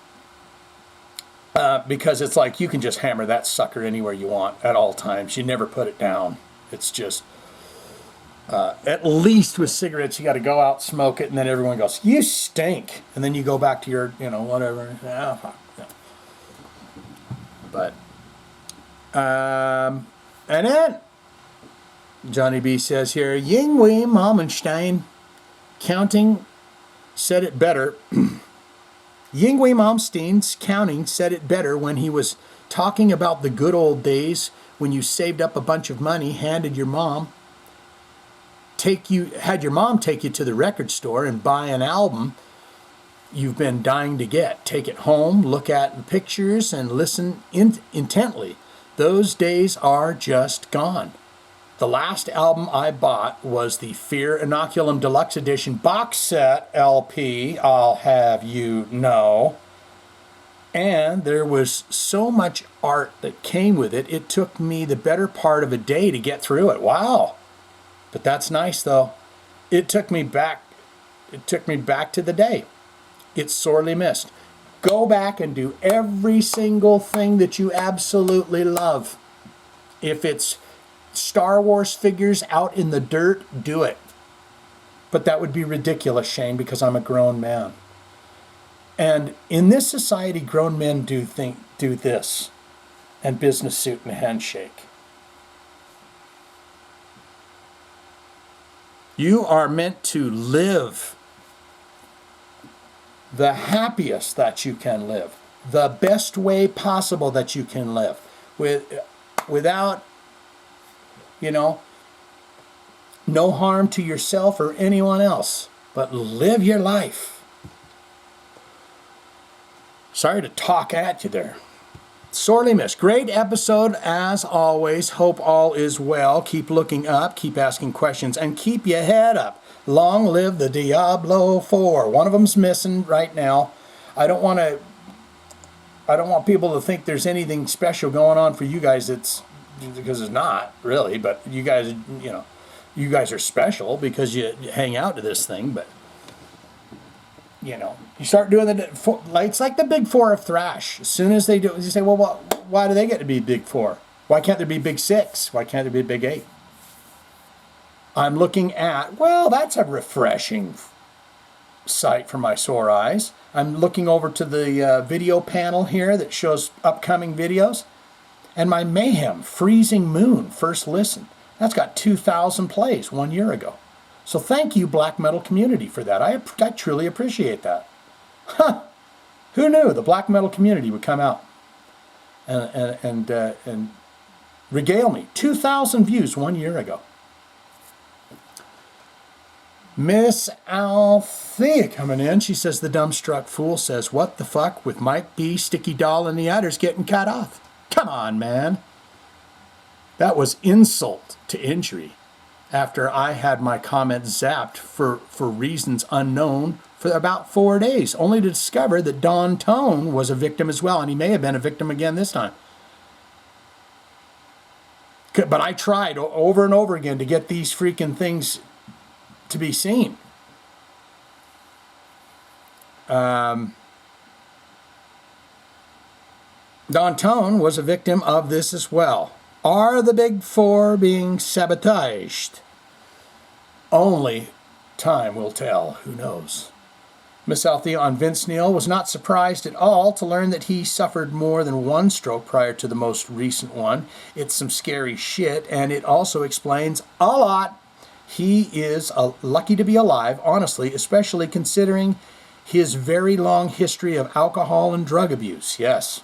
because it's like you can just hammer that sucker anywhere you want at all times. You never put it down. It's just, at least with cigarettes, you got to go out, smoke it, and then everyone goes, you stink. And then you go back to your, whatever. Yeah, fuck. Yeah. But, and then, Johnny B says here, Yinghui Malmenstein, counting, said it better. Yinghui Malmstein's counting said it better when he was talking about the good old days when you saved up a bunch of money, had your mom take you to the record store and buy an album you've been dying to get. Take it home, look at the pictures, and listen intently. Those days are just gone. The last album I bought was the Fear Inoculum Deluxe Edition box set LP, I'll have you know. And there was so much art that came with it, it took me the better part of a day to get through it. Wow. But that's nice, though. It took me back to the day. It's sorely missed. Go back and do every single thing that you absolutely love. If it's Star Wars figures out in the dirt, do it. But that would be ridiculous, Shane, because I'm a grown man. And in this society, grown men do this. And business suit and handshake. You are meant to live the happiest that you can live. The best way possible that you can live. Without, no harm to yourself or anyone else, but live your life. Sorry to talk at you there. Sorely missed. Great episode as always. Hope all is well. Keep looking up, keep asking questions, and keep your head up. Long live the Diablo 4. One of them's missing right now. I don't want people to think there's anything special going on for you guys. Because it's not really, but you guys are special because you hang out to this thing. But you know, you start doing it's like the big four of thrash. As soon as they do, you say, well, why do they get to be big four? Why can't there be big six? Why can't there be big eight? I'm looking at, well, that's a refreshing sight for my sore eyes. I'm looking over to the video panel here that shows upcoming videos. And my Mayhem Freezing Moon first listen, that's got 2,000 plays 1 year ago. So thank you, black metal community, for that. I truly appreciate that. Huh. Who knew the black metal community would come out and regale me? 2,000 views 1 year ago. Miss Althea coming in. She says, the dumbstruck fool says, what the fuck with Mike B, Sticky Doll, and the others getting cut off? Come on, man. That was insult to injury after I had my comment zapped for reasons unknown for about 4 days, only to discover that Don Tone was a victim as well, and he may have been a victim again this time. But I tried over and over again to get these freaking things to be seen. Don Tone was a victim of this as well. Are the big four being sabotaged? Only time will tell. Who knows? Miss Althea on Vince Neil was not surprised at all to learn that he suffered more than one stroke prior to the most recent one. It's some scary shit, and it also explains a lot. He is lucky to be alive, honestly, especially considering his very long history of alcohol and drug abuse. Yes.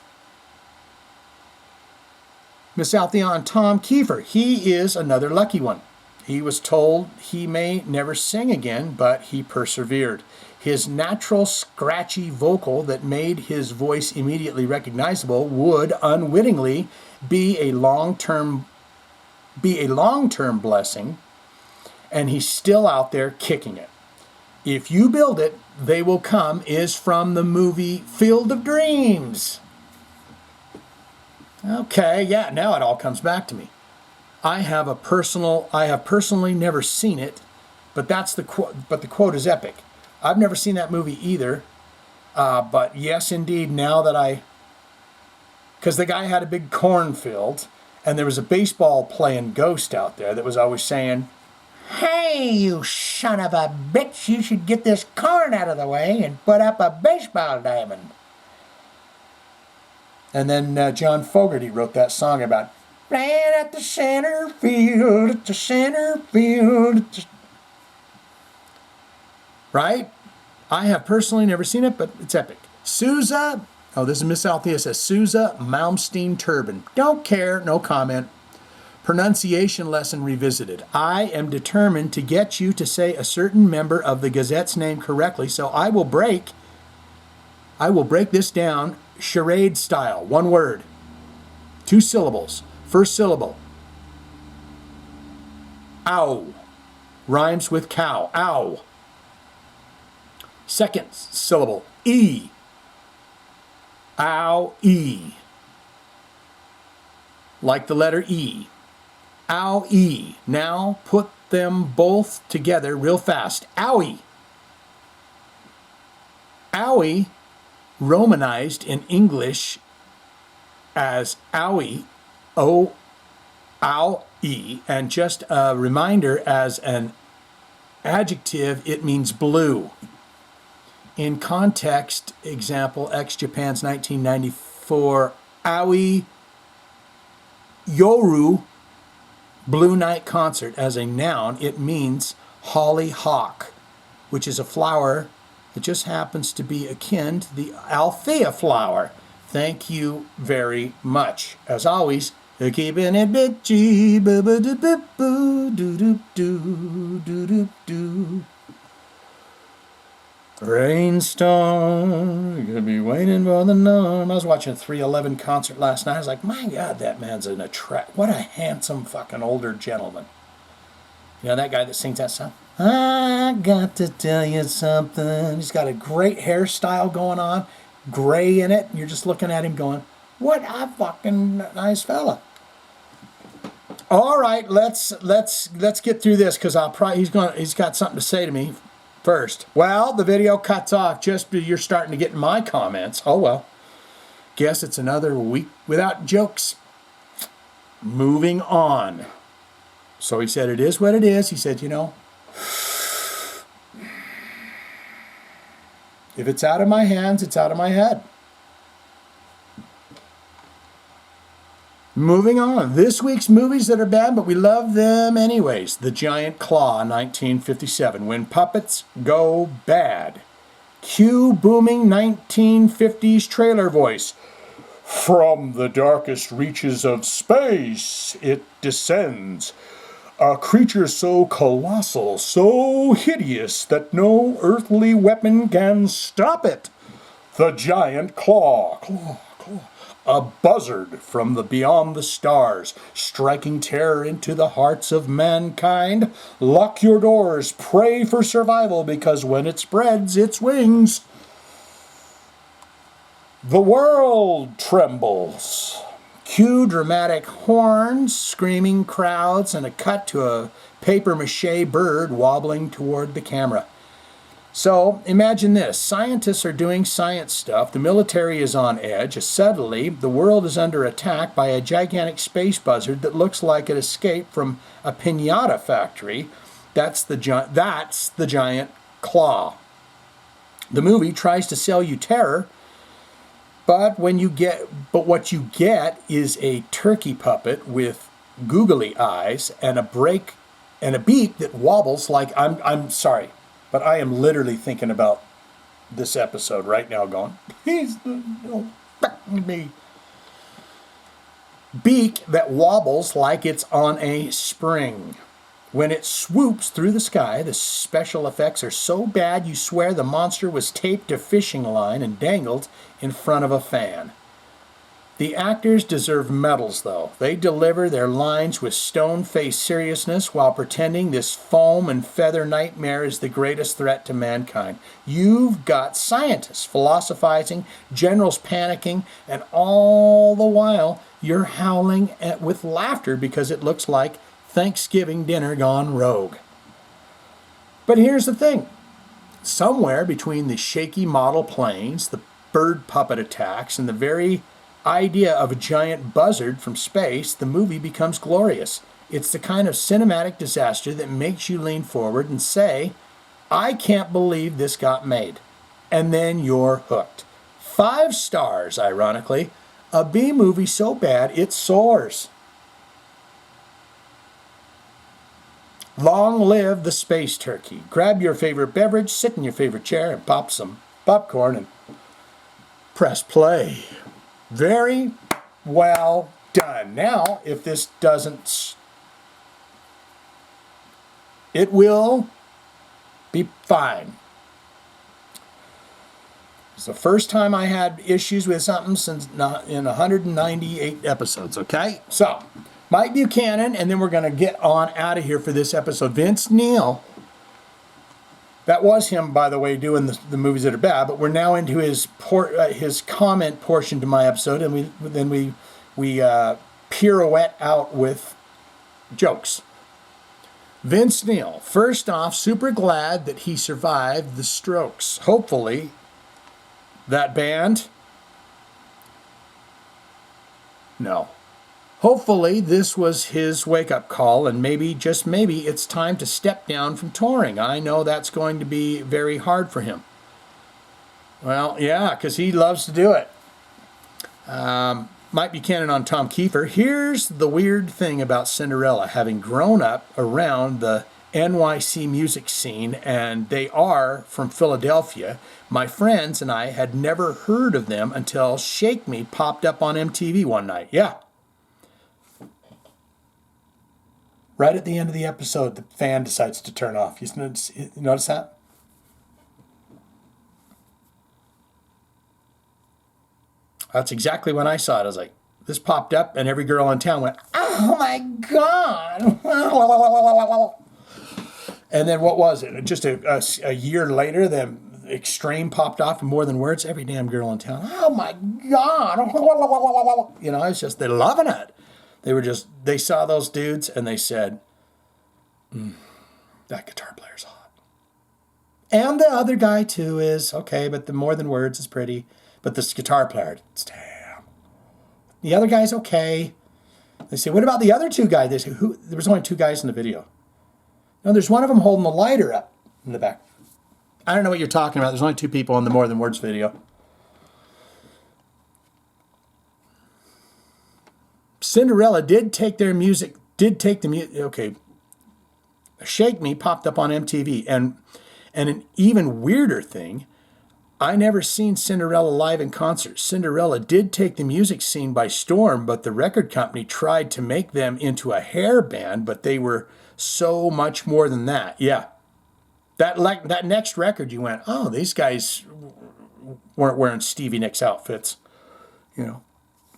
Miss Althea on Tom Kiefer. He is another lucky one. He was told he may never sing again, but he persevered. His natural scratchy vocal that made his voice immediately recognizable would unwittingly be a long-term blessing, and he's still out there kicking it. If you build it, they will come is from the movie Field of Dreams. Okay, yeah, now it all comes back to me. I have personally never seen it, but the quote is epic. I've never seen that movie either, but yes, indeed, now that because the guy had a big cornfield, and there was a baseball playing ghost out there that was always saying, hey, you son of a bitch, you should get this corn out of the way and put up a baseball diamond. And then John Fogerty wrote that song about playing at the center field, at the center field. Right? I have personally never seen it, but it's epic. Sousa, this is Miss Althea says, Sousa Malmsteen Turban. Don't care, no comment. Pronunciation lesson revisited. I am determined to get you to say a certain member of the Gazette's name correctly, so I will break this down charade style. One word. 2 syllables. First syllable. Ow. Rhymes with cow. Ow. Second syllable. E. Ow. E. Like the letter E. Ow. E. Now put them both together real fast. Owie. Owie, Romanized in English as owie, O-ow-e, and just a reminder as an adjective, it means blue. In context, example, ex-Japan's 1994 Aoi Yoru Blue Night Concert. As a noun, it means hollyhock, which is a flower that just happens to be akin to the Althea flower. Thank you very much. As always, keeping it bitchy, boo-ba-doo-boo-doo-doo-doo-doo-doo. Rainstorm, you're gonna be waiting for the norm. I was watching a 311 concert last night. I was like, my God, that man's what a handsome fucking older gentleman. You know that guy that sings that song? I got to tell you something. He's got a great hairstyle going on, gray in it. And you're just looking at him going, what a fucking nice fella. All right, let's get through this because he's got something to say to me. first. Well, the video cuts off just as you're starting to get in my comments. Oh well. Guess it's another week without jokes. Moving on. So he said, it is what it is. He said, you know, if it's out of my hands, it's out of my head. Moving on. This week's movies that are bad, but we love them anyways. The Giant Claw, 1957. When puppets go bad. Cue booming 1950s trailer voice. From the darkest reaches of space, it descends. A creature so colossal, so hideous, that no earthly weapon can stop it. The Giant Claw. Claw. A buzzard from the beyond the stars, striking terror into the hearts of mankind. Lock your doors, pray for survival, because when it spreads its wings, the world trembles. Cue dramatic horns, screaming crowds, and a cut to a papier-mâché bird wobbling toward the camera. So, imagine this. Scientists are doing science stuff. The military is on edge. Suddenly, the world is under attack by a gigantic space buzzard that looks like it escaped from a piñata factory. That's the Giant Claw. The movie tries to sell you terror, but what you get is a turkey puppet with googly eyes and a beak that wobbles like I'm sorry. But I am literally thinking about this episode right now going, please don't affect me. Beak that wobbles like it's on a spring. When it swoops through the sky, the special effects are so bad you swear the monster was taped to a fishing line and dangled in front of a fan. The actors deserve medals, though. They deliver their lines with stone-faced seriousness while pretending this foam and feather nightmare is the greatest threat to mankind. You've got scientists philosophizing, generals panicking, and all the while you're howling with laughter because it looks like Thanksgiving dinner gone rogue. But here's the thing. Somewhere between the shaky model planes, the bird puppet attacks, and the very idea of a giant buzzard from space, the movie becomes glorious. It's the kind of cinematic disaster that makes you lean forward and say, I can't believe this got made. And then you're hooked. 5 stars, ironically. A B movie so bad it soars. Long live the space turkey. Grab your favorite beverage, sit in your favorite chair, and pop some popcorn and press play. Very well done. Now, if this doesn't, it will be fine. It's the first time I had issues with something since in 198 episodes, okay? So, Mike Buchanan, and then we're going to get on out of here for this episode. Vince Neil. That was him, by the way, doing the movies that are bad, but we're now into his comment portion to my episode, and we pirouette out with jokes. Vince Neil, first off, super glad that he survived the Strokes. Hopefully, that band? No. Hopefully, this was his wake-up call, and maybe, just maybe, it's time to step down from touring. I know that's going to be very hard for him. Well, yeah, because he loves to do it. Mike Buchanan on Tom Kiefer. Here's the weird thing about Cinderella. Having grown up around the NYC music scene, and they are from Philadelphia, my friends and I had never heard of them until Shake Me popped up on MTV one night. Yeah. Right at the end of the episode, the fan decides to turn off. You notice that? That's exactly when I saw it. I was like, this popped up, and every girl in town went, oh my God. And then what was it? Just a year later, the Extreme popped off in More Than Words. Every damn girl in town, oh my God. You know, it's just, they're loving it. They saw those dudes and they said, that guitar player's hot. And the other guy too is okay, but the more than words is pretty. But this guitar player, it's damn. The other guy's okay. They say, what about the other two guys? They say, who? There was only two guys in the video. No, there's one of them holding the lighter up in the back. I don't know what you're talking about. There's only two people in the More Than Words video. Cinderella did take the music. Okay. Shake Me popped up on MTV. And an even weirder thing, I never seen Cinderella live in concert. Cinderella did take the music scene by storm, but the record company tried to make them into a hair band, but they were so much more than that. Yeah. That next record, you went, oh, these guys weren't wearing Stevie Nicks outfits. You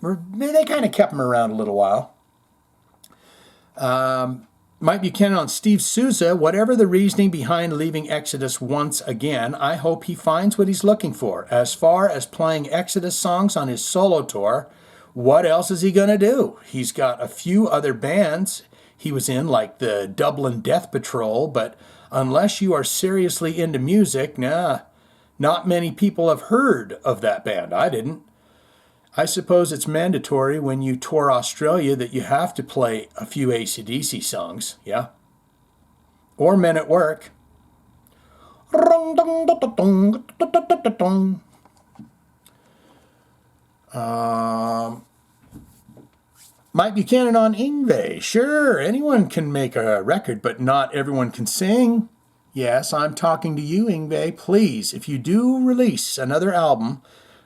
know, they kind of kept them around a little while. Mike Buchanan on Steve Souza. Whatever the reasoning behind leaving Exodus once again, I hope he finds what he's looking for. As far as playing Exodus songs on his solo tour, what else is he going to do? He's got a few other bands he was in, like the Dublin Death Patrol, but unless you are seriously into music, not many people have heard of that band. I didn't. I suppose it's mandatory when you tour Australia that you have to play a few AC/DC songs, yeah? Or Men at Work. Mike Buchanan on Yngwie. Sure, anyone can make a record, but not everyone can sing. Yes, I'm talking to you, Yngwie. Please, if you do release another album,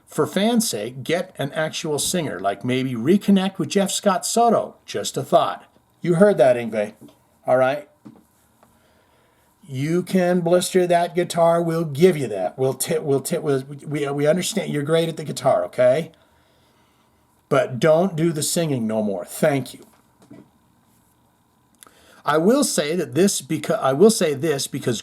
for fans' sake, get an actual singer, like maybe reconnect with Jeff Scott Soto. Just a thought. You heard that, Yngwie. All right? You can blister that guitar. We'll give you that. We understand you're great at the guitar, okay? But don't do the singing no more. Thank you. I will say this because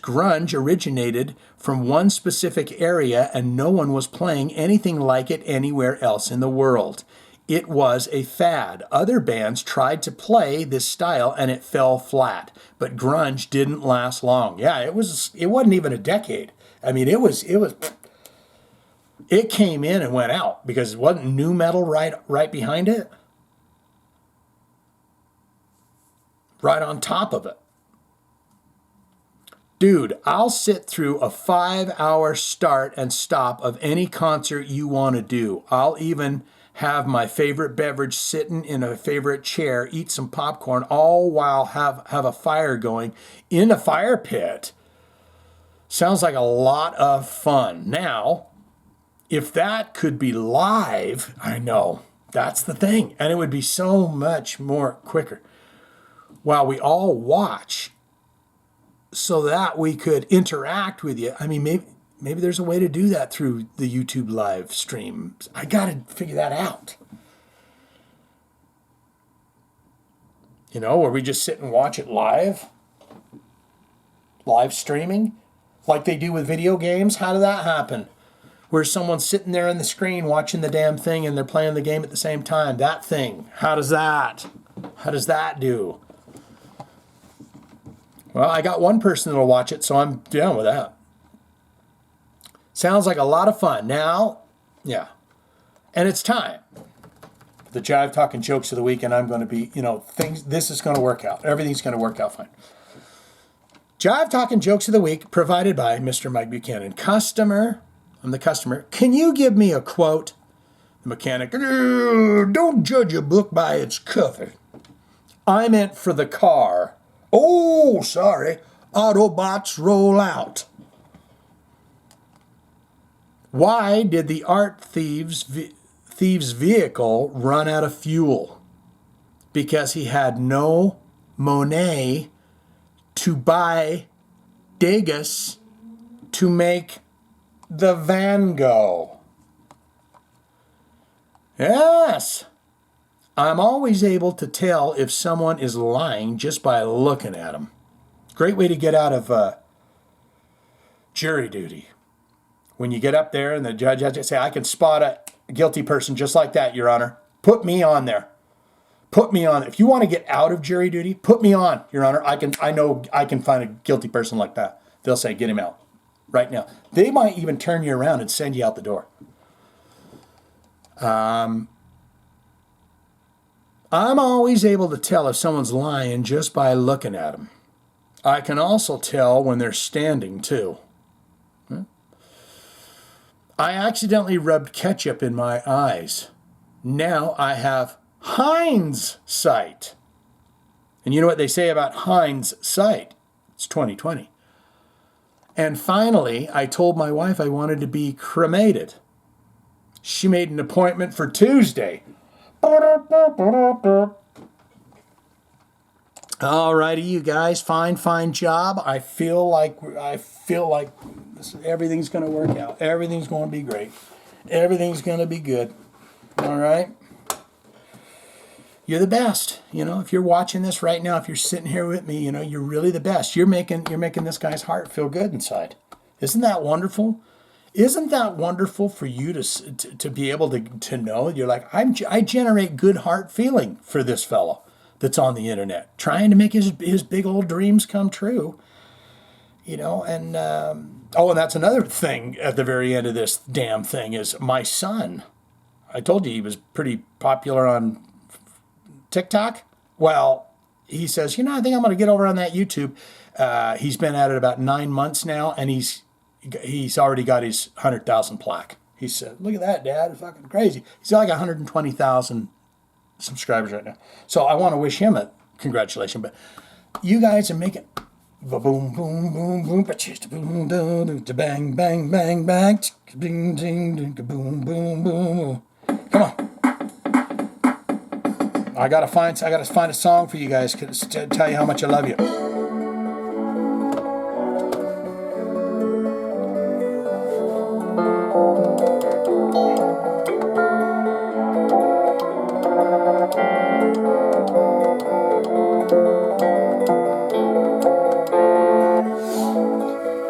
grunge originated from one specific area and no one was playing anything like it anywhere else in the world. It was a fad. Other bands tried to play this style and it fell flat. But grunge didn't last long. Yeah, it wasn't even a decade. I mean, it came in and went out because it wasn't nu metal right behind it. Right on top of it. Dude, I'll sit through a 5-hour start and stop of any concert you want to do. I'll even have my favorite beverage sitting in a favorite chair, eat some popcorn, all while have a fire going in a fire pit. Sounds like a lot of fun. Now, if that could be live, I know, that's the thing. And it would be so much more quicker. While we all watch so that we could interact with you. I mean, maybe there's a way to do that through the YouTube live stream. I got to figure that out. You know, where we just sit and watch it live streaming, like they do with video games. How did that happen? Where someone's sitting there on the screen watching the damn thing and they're playing the game at the same time. That thing, how does that do? Well, I got one person that'll watch it, so I'm down with that. Sounds like a lot of fun. Now, yeah. And it's time. The Jive Talkin Jokes of the Week, and I'm going to be, this is going to work out. Everything's going to work out fine. Jive Talkin Jokes of the Week, provided by Mr. Mike Buchanan. I'm the customer. Can you give me a quote? The mechanic, don't judge a book by its cover. I meant for the car. Oh, sorry. Autobots roll out. Why did the art thief's vehicle run out of fuel? Because he had no money to buy Degas to make the van go. Yes. I'm always able to tell if someone is lying just by looking at them. Great way to get out of jury duty. When you get up there and the judge has to say, I can spot a guilty person just like that, Your Honor. Put me on there. Put me on. If you want to get out of jury duty, put me on, Your Honor. I know I can find a guilty person like that. They'll say, get him out. right now. They might even turn you around and send you out the door. I'm always able to tell if someone's lying just by looking at them. I can also tell when they're standing, too. I accidentally rubbed ketchup in my eyes. Now I have hindsight. And you know what they say about hindsight? It's 2020. And finally, I told my wife I wanted to be cremated. She made an appointment for Tuesday. Alrighty, you guys, fine job. I feel like everything's going to work out. Everything's going to be great. Everything's going to be good. All right. You're the best. You know, if you're watching this right now, if you're sitting here with me, you know, you're really the best. You're making this guy's heart feel good inside. Isn't that wonderful? Isn't that wonderful for you to be able to know? You're like, I generate good heart feeling for this fellow that's on the internet, trying to make his big old dreams come true. You know, and and that's another thing at the very end of this damn thing is my son. I told you he was pretty popular on TikTok. Well, he says, you know, I think I'm going to get over on that YouTube. He's been at it about 9 months now, and he's already got his 100,000 plaque. He said, look at that, Dad. It's fucking crazy. He's got like 120,000 subscribers right now. So I want to wish him a congratulations. But you guys are making boom, boom, boom, boom, bang, bang, bang, bang, ding, ding, boom, boom, boom. Come on. I gotta find a song for you guys to tell you how much I love you.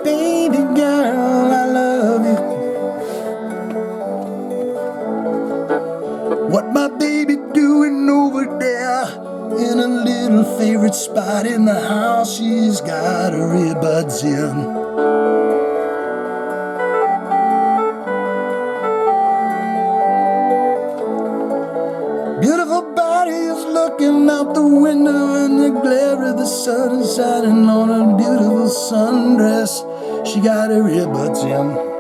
Baby girl, I love you. What my baby doing over there in a little favorite spot in the house? She's got her earbuds in. Beautiful body is looking out the window and the glare of the sun is shining on her beautiful sundress. She got her earbuds in.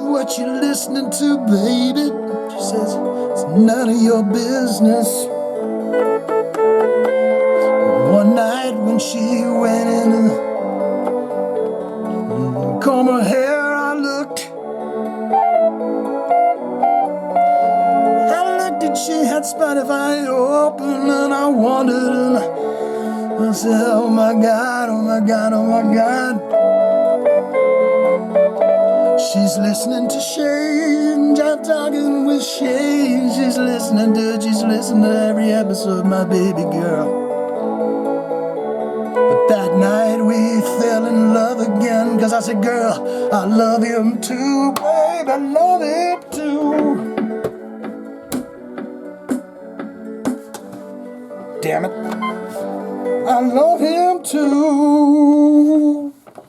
What you listening to, baby? She says, it's none of your business. One night when she went in and combed her hair, I looked and she had Spotify open, and I wondered, and I said, oh my God, oh my God, oh my God. She's listening to Shane, Jive Talkin with Shane. She's listening to every episode, my baby girl. But that night we fell in love again, 'cause I said, girl, I love him too, babe, I love him too. Damn it. I love him too.